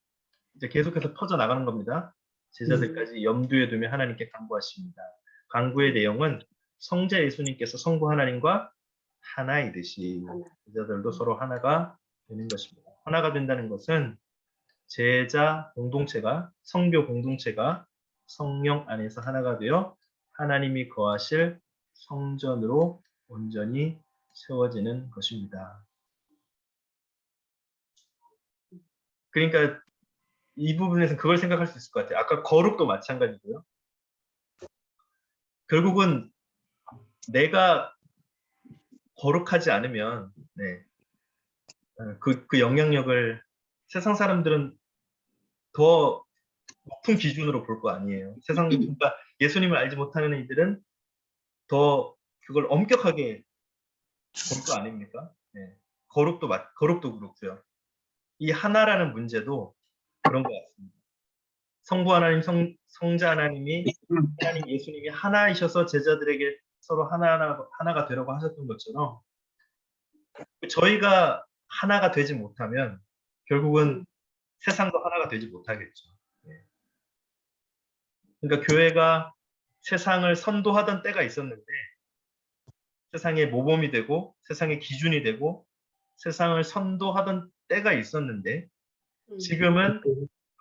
이제 계속해서 퍼져 나가는 겁니다. 제자들까지 염두에 두며 하나님께 간구하십니다. 간구의 내용은 성자 예수님께서 성부 하나님과 하나이듯이 제자들도 서로 하나가 되는 것입니다. 하나가 된다는 것은 제자 공동체가 성교 공동체가 성령 안에서 하나가 되어 하나님이 거하실 성전으로 온전히 세워지는 것입니다. 그러니까 이 부분에서 그걸 생각할 수 있을 것 같아요. 아까 거룩도 마찬가지고요. 결국은 내가 거룩하지 않으면 네, 그 영향력을 세상 사람들은 더 높은 기준으로 볼 거 아니에요. 세상 그러니까 예수님을 알지 못하는 이들은 더 그걸 엄격하게 볼 거 아닙니까? 네. 거룩도 그렇고요. 이 하나라는 문제도 그런 것 같습니다. 성부 하나님, 성자 하나님이 하나님 예수님이 하나이셔서 제자들에게 서로 하나가 되라고 하셨던 것처럼 저희가 하나가 되지 못하면 결국은 세상도 하나가 되지 못하겠죠. 네. 그러니까 교회가 세상을 선도하던 때가 있었는데 세상의 모범이 되고 세상의 기준이 되고 세상을 선도하던 때가 있었는데 지금은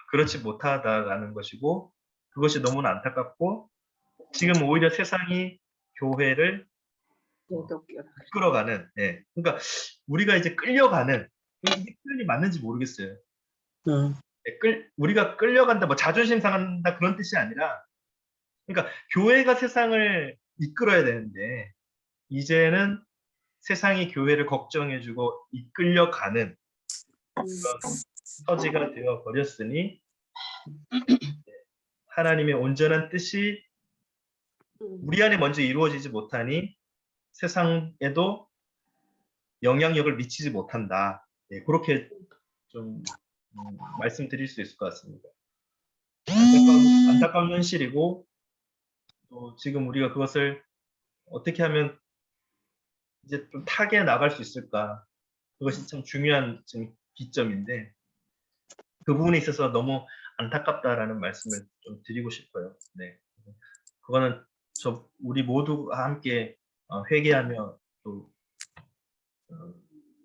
그렇지 못하다라는 것이고 그것이 너무나 안타깝고 지금 오히려 세상이 교회를 끌어가는 예. 그러니까 우리가 이제 끌려가는 이게 표현이 맞는지 모르겠어요. 우리가 끌려간다 뭐 자존심 상한다 그런 뜻이 아니라 그러니까 교회가 세상을 이끌어야 되는데 이제는 세상이 교회를 걱정해주고 이끌려가는 그런 처지가 되어 버렸으니 하나님의 온전한 뜻이 우리 안에 먼저 이루어지지 못하니 세상에도 영향력을 미치지 못한다. 예, 그렇게 좀 말씀드릴 수 있을 것 같습니다. 안타까운 현실이고 또 지금 우리가 그것을 어떻게 하면 이제 좀 타개해 나갈 수 있을까? 그것이 참 중요한 지금 기점인데 그 부분에 있어서 너무 안타깝다라는 말씀을 좀 드리고 싶어요. 네, 그거는 우리 모두가 함께 회개하며 또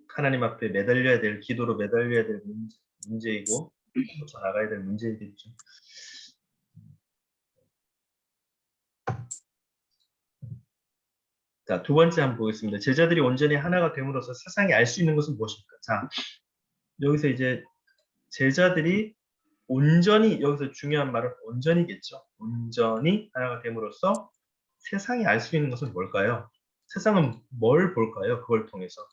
하나님 앞에 매달려야 될 기도로 매달려야 될 문제이고 고쳐 나가야 될 문제이겠죠. 자, 두 번째 한번 보겠습니다. 제자들이 온전히 하나가 됨으로써 세상이 알 수 있는 것은 무엇일까? 자, 여기서 이제 제자들이 온전히, 여기서 중요한 말은 온전이겠죠. 온전히 하나가 됨으로써 세상이 알 수 있는 것은 뭘까요? 세상은 뭘 볼까요? 그걸 통해서.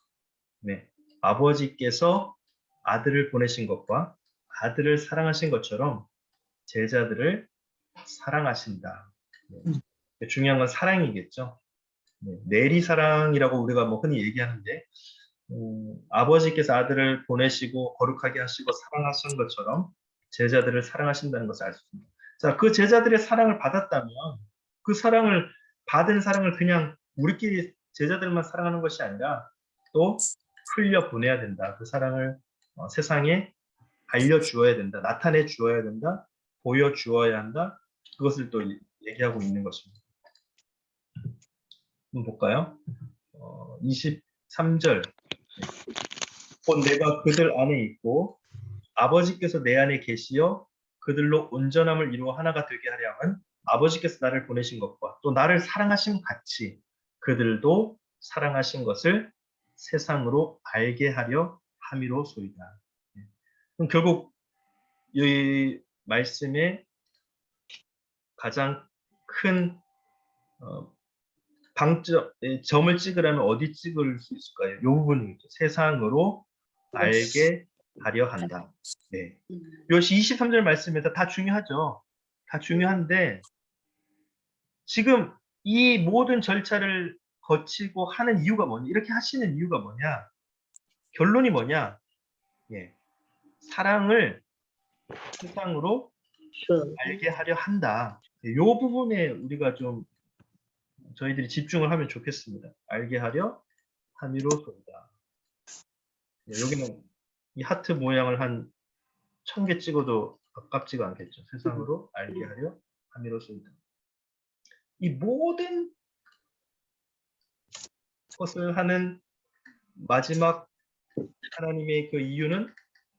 네, 아버지께서 아들을 보내신 것과 아들을 사랑하신 것처럼 제자들을 사랑하신다. 네, 중요한 건 사랑이겠죠. 네, 내리사랑이라고 우리가 뭐 흔히 얘기하는데 아버지께서 아들을 보내시고 거룩하게 하시고 사랑하신 것처럼 제자들을 사랑하신다는 것을 알 수 있습니다. 자, 그 제자들의 사랑을 받았다면 그 사랑을 받은 사랑을 그냥 우리끼리 제자들만 사랑하는 것이 아니라 또 흘려 보내야 된다. 그 사랑을 세상에 알려주어야 된다. 나타내 주어야 된다. 보여주어야 한다. 그것을 또 얘기하고 있는 것입니다. 한번 볼까요? 23절. 곧 내가 그들 안에 있고 아버지께서 내 안에 계시어 그들로 온전함을 이루어 하나가 되게 하려 함은 아버지께서 나를 보내신 것과 또 나를 사랑하심 같이 그들도 사랑하신 것을 세상으로 알게 하려 함이로소이다. 그럼 결국 이 말씀의 가장 큰 점을 찍으려면 어디 찍을 수 있을까요? 이 부분이겠죠. 세상으로 알게 하려 한다. 네. 이것이 23절 말씀에서 다 중요하죠. 다 중요한데 지금 이 모든 절차를 거치고 하는 이유가 뭐냐? 이렇게 하시는 이유가 뭐냐? 결론이 뭐냐? 예. 사랑을 세상으로 알게 하려 한다. 이 부분에 우리가 좀 저희들이 집중을 하면 좋겠습니다. 알게 하려 함이로소이다. 여기는 이 하트 모양을 한 1000개 찍어도 아깝지가 않겠죠. 세상으로 알게 하려 함이로소이다. 이 모든 것을 하는 마지막 하나님의 그 이유는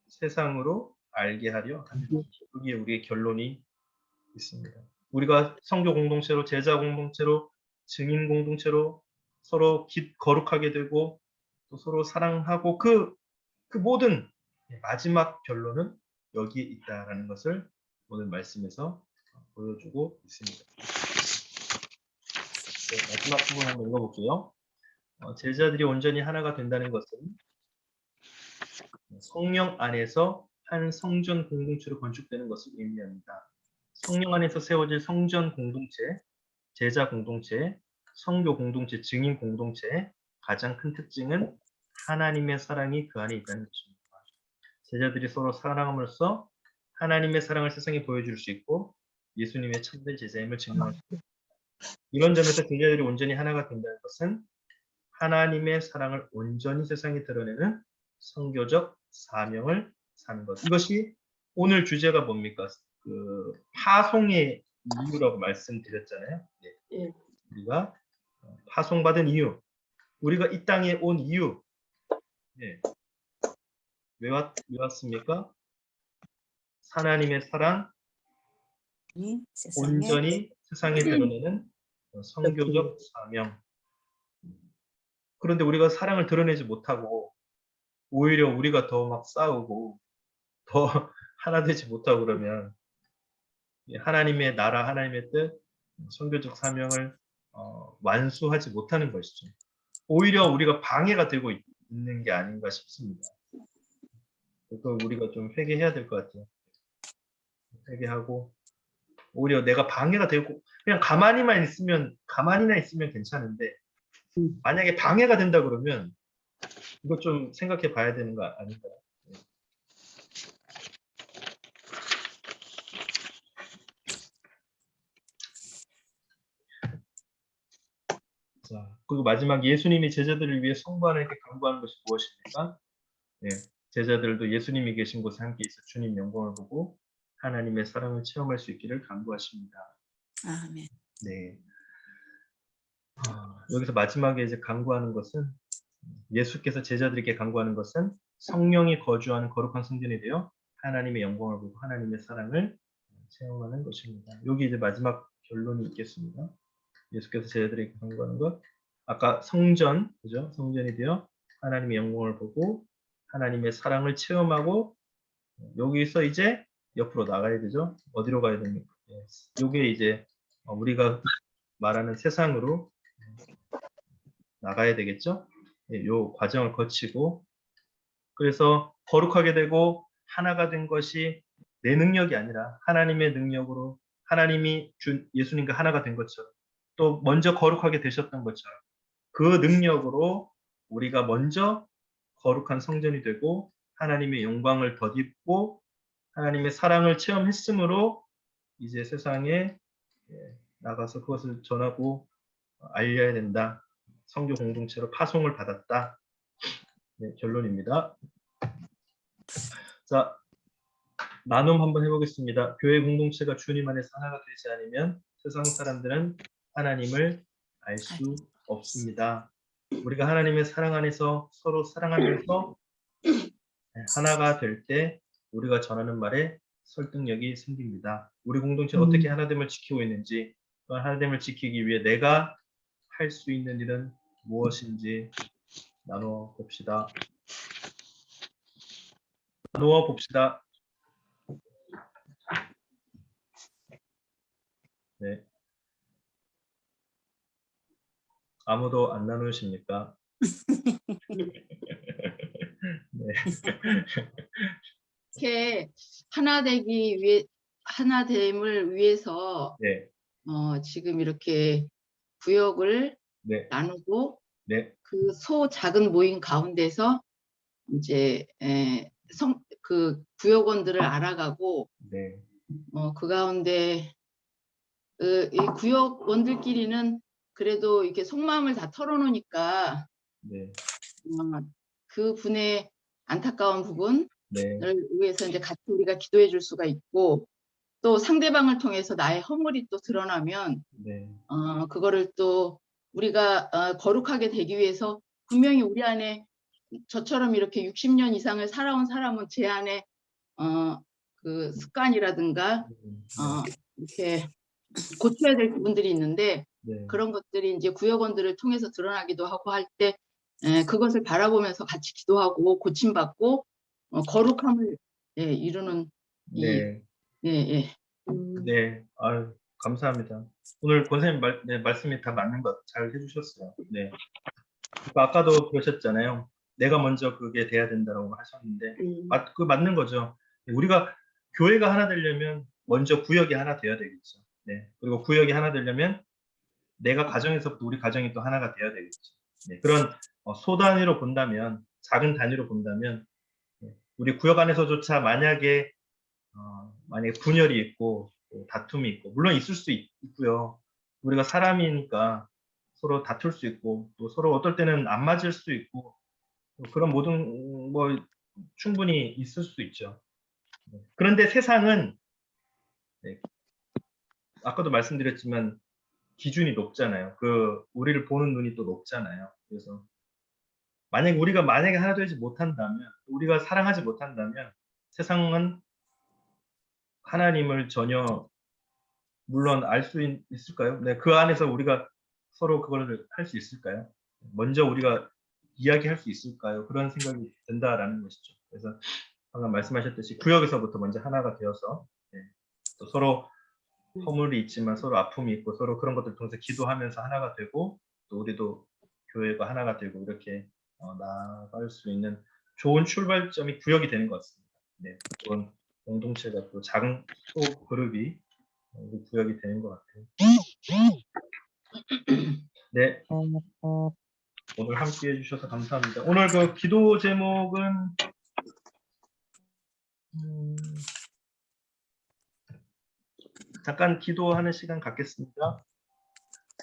세상으로 알게 하려 함이로소이다. 여기에 우리의 결론이 있습니다. 우리가 성교 공동체로, 제자 공동체로, 증인 공동체로 서로 거룩하게 되고 또 서로 사랑하고 그 모든 마지막 결론은 여기에 있다라는 것을 오늘 말씀에서 보여주고 있습니다. 네, 마지막 부분 한번 읽어볼게요. 제자들이 온전히 하나가 된다는 것은 성령 안에서 한 성전 공동체로 건축되는 것을 의미합니다. 성령 안에서 세워질 성전 공동체, 제자 공동체, 성교 공동체, 증인 공동체의 가장 큰 특징은 하나님의 사랑이 그 안에 있다는 것입니다. 제자들이 서로 사랑함으로써 하나님의 사랑을 세상에 보여줄 수 있고 예수님의 참된 제자임을 증명할 수 있습니다. 이런 점에서 제자들이 온전히 하나가 된다는 것은 하나님의 사랑을 온전히 세상에 드러내는 선교적 사명을 사는 것. 이것이 오늘 주제가 뭡니까? 그 파송의 이유라고 말씀드렸잖아요. 네. 우리가 파송받은 이유, 우리가 이 땅에 온 이유, 네. 왜 왔습니까? 하나님의 사랑 온전히 세상에 드러내는 선교적 사명. 그런데 우리가 사랑을 드러내지 못하고 오히려 우리가 더 막 싸우고 더 하나 되지 못하고 그러면 하나님의 나라, 하나님의 뜻, 선교적 사명을 완수하지 못하는 것이죠. 오히려 우리가 방해가 되고 있는 게 아닌가 싶습니다. 또 우리가 좀 회개해야 될 것 같아요. 회개하고 오히려 내가 방해가 되고 그냥 가만히나 있으면 괜찮은데 만약에 방해가 된다 그러면 이거 좀 생각해 봐야 되는 거 아닌가요? 자, 그리고 마지막 예수님이 제자들을 위해 성부하나님께 간구하는 것이 무엇입니까? 네, 제자들도 예수님이 계신 곳에 함께 있어 주님 영광을 보고 하나님의 사랑을 체험할 수 있기를 간구하십니다.
아멘.
네. 여기서 마지막에 이제 간구하는 것은 예수께서 제자들에게 간구하는 것은 성령이 거주하는 거룩한 성전이 되어 하나님의 영광을 보고 하나님의 사랑을 체험하는 것입니다. 여기 이제 마지막 결론이 있겠습니다. 예수께서 제자들에게 간구하는 것, 아까 성전, 그죠? 성전이 되어 하나님의 영광을 보고 하나님의 사랑을 체험하고 여기서 이제 옆으로 나가야 되죠. 어디로 가야 됩니까? 이게 이제 우리가 말하는 세상으로 나가야 되겠죠. 이 과정을 거치고 그래서 거룩하게 되고 하나가 된 것이 내 능력이 아니라 하나님의 능력으로 하나님이 준 예수님과 하나가 된 것처럼 또 먼저 거룩하게 되셨던 것처럼 그 능력으로 우리가 먼저 거룩한 성전이 되고 하나님의 영광을 덧입고 하나님의 사랑을 체험했으므로 이제 세상에 나가서 그것을 전하고 알려야 된다. 성교 공동체로 파송을 받았다. 네, 결론입니다. 자, 나눔 한번 해보겠습니다. 교회 공동체가 주님 안에서 하나가 되지 않으면 세상 사람들은 하나님을 알 수 없습니다. 우리가 하나님의 사랑 안에서 서로 사랑하면서 하나가 될 때 우리가 전하는 말에 설득력이 생깁니다. 우리 공동체가 어떻게 하나됨을 지키고 있는지, 그 하나됨을 지키기 위해 내가 할 수 있는 일은 무엇인지 나누어 봅시다. 나누어 봅시다. 네. 아무도 안 나누십니까? 네.
이렇게 하나됨을 위해서
네.
지금 이렇게 구역을
네.
나누고
네.
그 작은 모임 가운데서 이제 그 구역원들을 알아가고
네.
그 가운데 이 구역원들끼리는 그래도 이렇게 속마음을 다 털어놓으니까
네.
그 분의 안타까운 부분을
네.
위해서 이제 같이 우리가 기도해 줄 수가 있고 또 상대방을 통해서 나의 허물이 또 드러나면
네.
그거를 또 우리가 거룩하게 되기 위해서 분명히 우리 안에 저처럼 이렇게 60년 이상을 살아온 사람은 제 안에 그 습관이라든가 이렇게 고쳐야 될 부분들이 있는데
네.
그런 것들이 이제 구역원들을 통해서 드러나기도 하고 할 때 그것을 바라보면서 같이 기도하고 고침받고 거룩함을 이루는
네. 네. 아유, 감사합니다. 오늘 권사님 말씀이 다 맞는 것 잘 해주셨어요. 네. 그러니까 아까도 그러셨잖아요. 내가 먼저 그게 돼야 된다고 하셨는데 그 맞는 거죠. 우리가 교회가 하나 되려면 먼저 구역이 하나 돼야 되겠죠. 네. 그리고 구역이 하나 되려면 내가 가정에서부터 우리 가정이 또 하나가 돼야 되겠죠. 네. 그런 소단위로 본다면 작은 단위로 본다면 우리 구역 안에서조차 만약에 분열이 있고 다툼이 있고 물론 있을 수 있고요. 우리가 사람이니까 서로 다툴 수 있고 또 서로 어떨 때는 안 맞을 수 있고 그런 모든 충분히 있을 수 있죠. 그런데 세상은 아까도 말씀드렸지만 기준이 높잖아요. 우리를 보는 눈이 또 높잖아요. 그래서 우리가 하나 되지 못한다면 우리가 사랑하지 못한다면 세상은 하나님을 전혀 물론 알 수 있을까요? 네, 그 안에서 우리가 서로 그걸 할 수 있을까요? 먼저 우리가 이야기할 수 있을까요? 그런 생각이 든다라는 것이죠. 그래서 방금 말씀하셨듯이 구역에서부터 먼저 하나가 되어서 또 서로 허물이 있지만 서로 아픔이 있고 서로 그런 것들 통해서 기도하면서 하나가 되고 또 우리도 교회가 하나가 되고 이렇게 나아갈 수 있는 좋은 출발점이 구역이 되는 것 같습니다. 네, 그런 공동체가 또 작은 소 그룹이 우리 구역이 되는 것 같아요. 네, 오늘 함께 해주셔서 감사합니다. 오늘 그 기도 제목은 잠깐 기도하는 시간 갖겠습니다.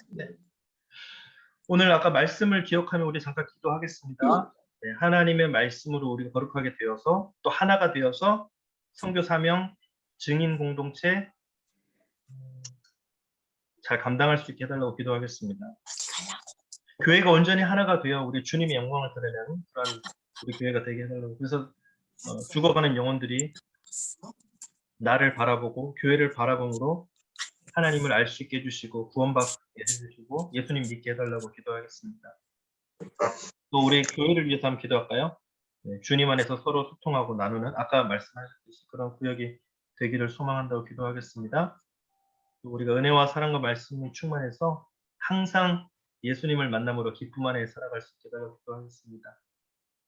네. 오늘 아까 말씀을 기억하며 우리 잠깐 기도하겠습니다. 네, 하나님의 말씀으로 우리가 거룩하게 되어서 또 하나가 되어서 선교 사명, 증인 공동체 잘 감당할 수 있게 해달라고 기도하겠습니다. 교회가 온전히 하나가 되어 우리 주님의 영광을 드러내는 그런 우리 교회가 되게 해달라고. 그래서 죽어가는 영혼들이 나를 바라보고 교회를 바라봄으로 하나님을 알 수 있게 해주시고 구원받게 해주시고 예수님 믿게 해달라고 기도하겠습니다. 또 우리 교회를 위해서 한번 기도할까요? 네, 주님 안에서 서로 소통하고 나누는 아까 말씀하셨듯이 그런 구역이 되기를 소망한다고 기도하겠습니다. 또 우리가 은혜와 사랑과 말씀이 충만해서 항상 예수님을 만남으로 기쁨 안에 살아갈 수 있게 해달라고 기도하겠습니다.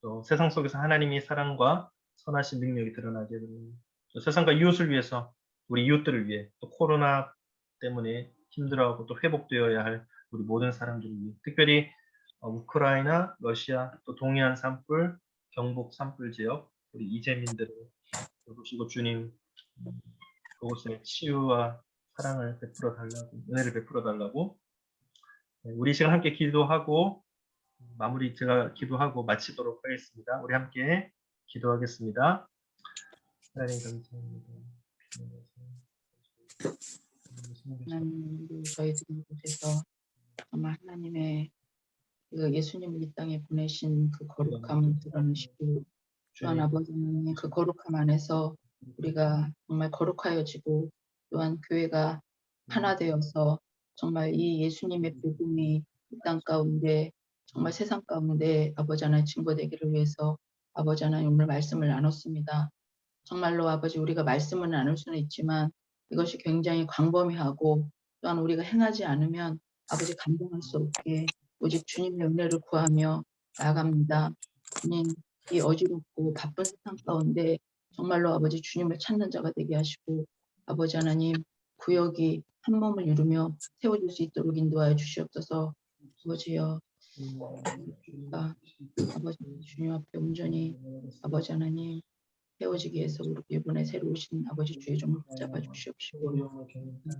또 세상 속에서 하나님의 사랑과 선하신 능력이 드러나게 됩니다. 세상과 이웃을 위해서 우리 이웃들을 위해 또 코로나 때문에 힘들어하고 또 회복되어야 할 우리 모든 사람들을 위해 특별히 우크라이나, 러시아, 또 동해안 산불, 경북 산불 지역 우리 이재민들을 보시고 주님 그곳에 치유와 사랑을 베풀어 달라고 은혜를 베풀어 달라고 우리 시간 함께 기도하고 마무리 제가 기도하고 마치도록 하겠습니다. 우리 함께 기도하겠습니다. 하나님 감사합니다.
하나님, 저희들 곳에서 정말 하나님의 그 예수님을 이 땅에 보내신 그 거룩함을 드러내시고 또한 아버지 하나님 그 거룩함 안에서 우리가 정말 거룩하여지고 또한 교회가 하나 되어서 정말 이 예수님의 복음이 이 땅 가운데 정말 세상 가운데 아버지 하나님 증거되기를 위해서 아버지 하나님 오늘 말씀을 나눴습니다. 정말로 아버지 우리가 말씀을 나눌 수는 있지만 이것이 굉장히 광범위하고 또한 우리가 행하지 않으면 아버지 감당할 수 없게 오직 주님의 은혜를 구하며 나아갑니다. 주님 이 어지럽고 바쁜 세상 가운데 정말로 아버지 주님을 찾는 자가 되게 하시고 아버지 하나님 구역이 한 몸을 이루며 세워질 수 있도록 인도하여 주시옵소서. 아버지여 아버지 주님 앞에 온전히 아버지 하나님 세워지기 위해서 우리 이번에 새로 오신 아버지 주의 종을 붙잡아 주시옵시고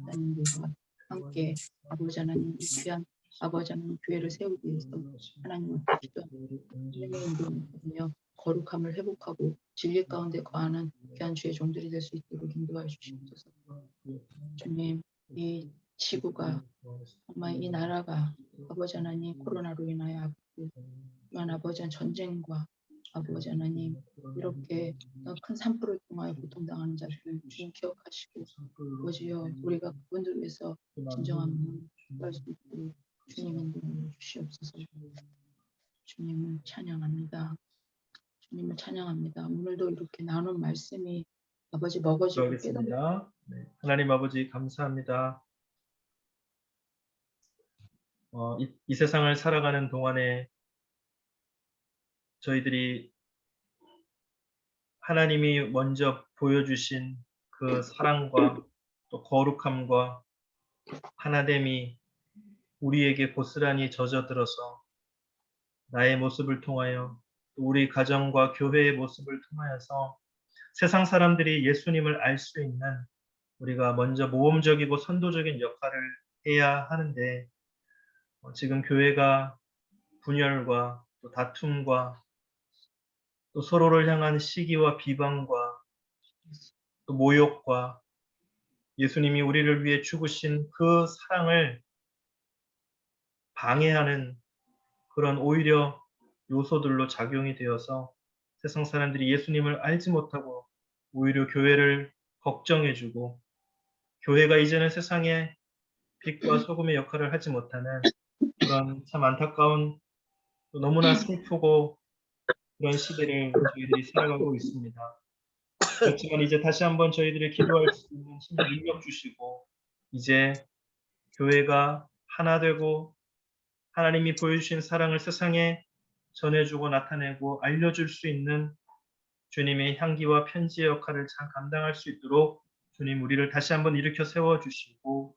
하나님과 함께 아버지 하나님 이 귀한 아버지 하나님 교회를 세우기 위해서 하나님 앞에 기도하며 거룩함을 회복하고 진리 가운데 거하는 귀한 주의 종들이 될 수 있도록 인도하여 주시옵소서. 주님 이 지구가 정말 이 나라가 아버지 하나님 코로나로 인하여 아프고 또한 아버지 하나님 전쟁과 아버지 하나님 이렇게 큰 산불을 통하여 고통당하는 자들을 주님 기억하시고 아버지여 우리가 그분들 위해서 진정한 마음을 할 수 있도록 주님 인도해 주시옵소서. 주님을 찬양합니다. 주님을 찬양합니다. 오늘도 이렇게 나눈 말씀이 아버지 먹어지고 깨닫습니다.
네, 하나님 아버지 감사합니다. 이 세상을 살아가는 동안에 저희들이 하나님이 먼저 보여주신 그 사랑과 또 거룩함과 하나됨이 우리에게 고스란히 젖어들어서 나의 모습을 통하여 또 우리 가정과 교회의 모습을 통하여서 세상 사람들이 예수님을 알 수 있는 우리가 먼저 모험적이고 선도적인 역할을 해야 하는데 지금 교회가 분열과 또 다툼과 또 서로를 향한 시기와 비방과 또 모욕과 예수님이 우리를 위해 죽으신 그 사랑을 방해하는 그런 오히려 요소들로 작용이 되어서 세상 사람들이 예수님을 알지 못하고 오히려 교회를 걱정해주고 교회가 이제는 세상에 빛과 소금의 역할을 하지 못하는 그런 참 안타까운 또 너무나 슬프고 그런 시대를 저희들이 살아가고 있습니다. 그렇지만 이제 다시 한번 저희들이 기도할 수 있는 힘을 능력 주시고 이제 교회가 하나 되고 하나님이 보여주신 사랑을 세상에 전해주고 나타내고 알려줄 수 있는 주님의 향기와 편지의 역할을 잘 감당할 수 있도록 주님 우리를 다시 한번 일으켜 세워주시고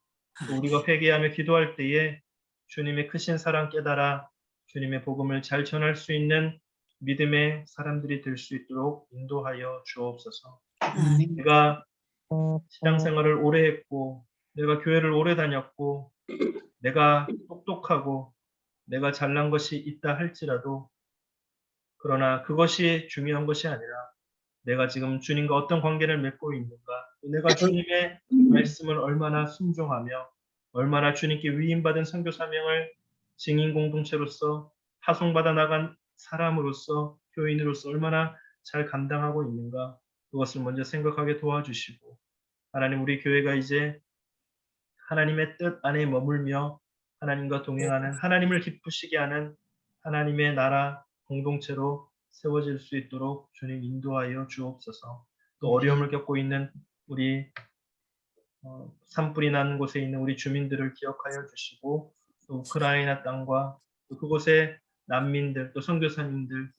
또 우리가 회개하며 기도할 때에 주님의 크신 사랑 깨달아 주님의 복음을 잘 전할 수 있는 믿음의 사람들이 될 수 있도록 인도하여 주옵소서. 내가 신앙생활을 오래 했고 내가 교회를 오래 다녔고 내가 똑똑하고 내가 잘난 것이 있다 할지라도 그러나 그것이 중요한 것이 아니라 내가 지금 주님과 어떤 관계를 맺고 있는가, 내가 주님의 말씀을 얼마나 순종하며 얼마나 주님께 위임받은 선교 사명을 증인 공동체로서 파송받아 나간 사람으로서 교인으로서 얼마나 잘 감당하고 있는가, 그것을 먼저 생각하게 도와주시고 하나님 우리 교회가 이제 하나님의 뜻 안에 머물며 하나님과 동행하는 하나님을 기쁘시게 하는 하나님의 나라 공동체로 세워질 수 있도록 주님 인도하여 주옵소서. 또 어려움을 겪고 있는 우리 산불이 난 곳에 있는 우리 주민들을 기억하여 주시고 또 우크라이나 땅과 또 그곳의 난민들 또 선교사님들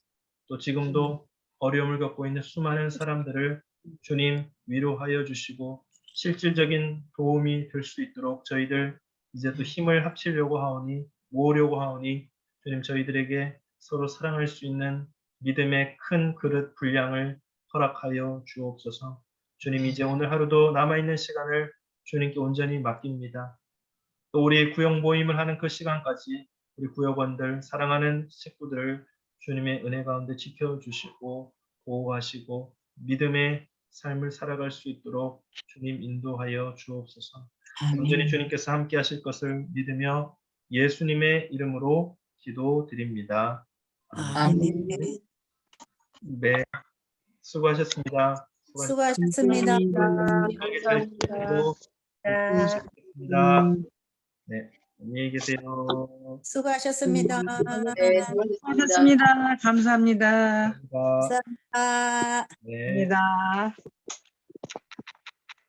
또 지금도 어려움을 겪고 있는 수많은 사람들을 주님 위로하여 주시고 실질적인 도움이 될 수 있도록 저희들 이제 또 힘을 합치려고 하오니 모으려고 하오니 주님 저희들에게 서로 사랑할 수 있는 믿음의 큰 그릇 분량을 허락하여 주옵소서. 주님 이제 오늘 하루도 남아있는 시간을 주님께 온전히 맡깁니다. 또 우리 구역 모임을 하는 그 시간까지 우리 구역원들 사랑하는 식구들을 주님의 은혜 가운데 지켜주시고 보호하시고 믿음의 삶을 살아갈 수 있도록 주님 인도하여 주옵소서. 온전히 주님께서 함께 하실 것을 믿으며 예수님의 이름으로 기도드립니다.
아멘.
네, 수고하셨습니다.
수고하셨습니다.
건강하게 잘 지내시고 수고하셨습니다. 네, 안녕히 계세요.
수고하셨습니다.
네, 수고하셨습니다.
수고하셨습니다. 감사합니다.
감사합니다.
감사합니다.
네.
감사합니다.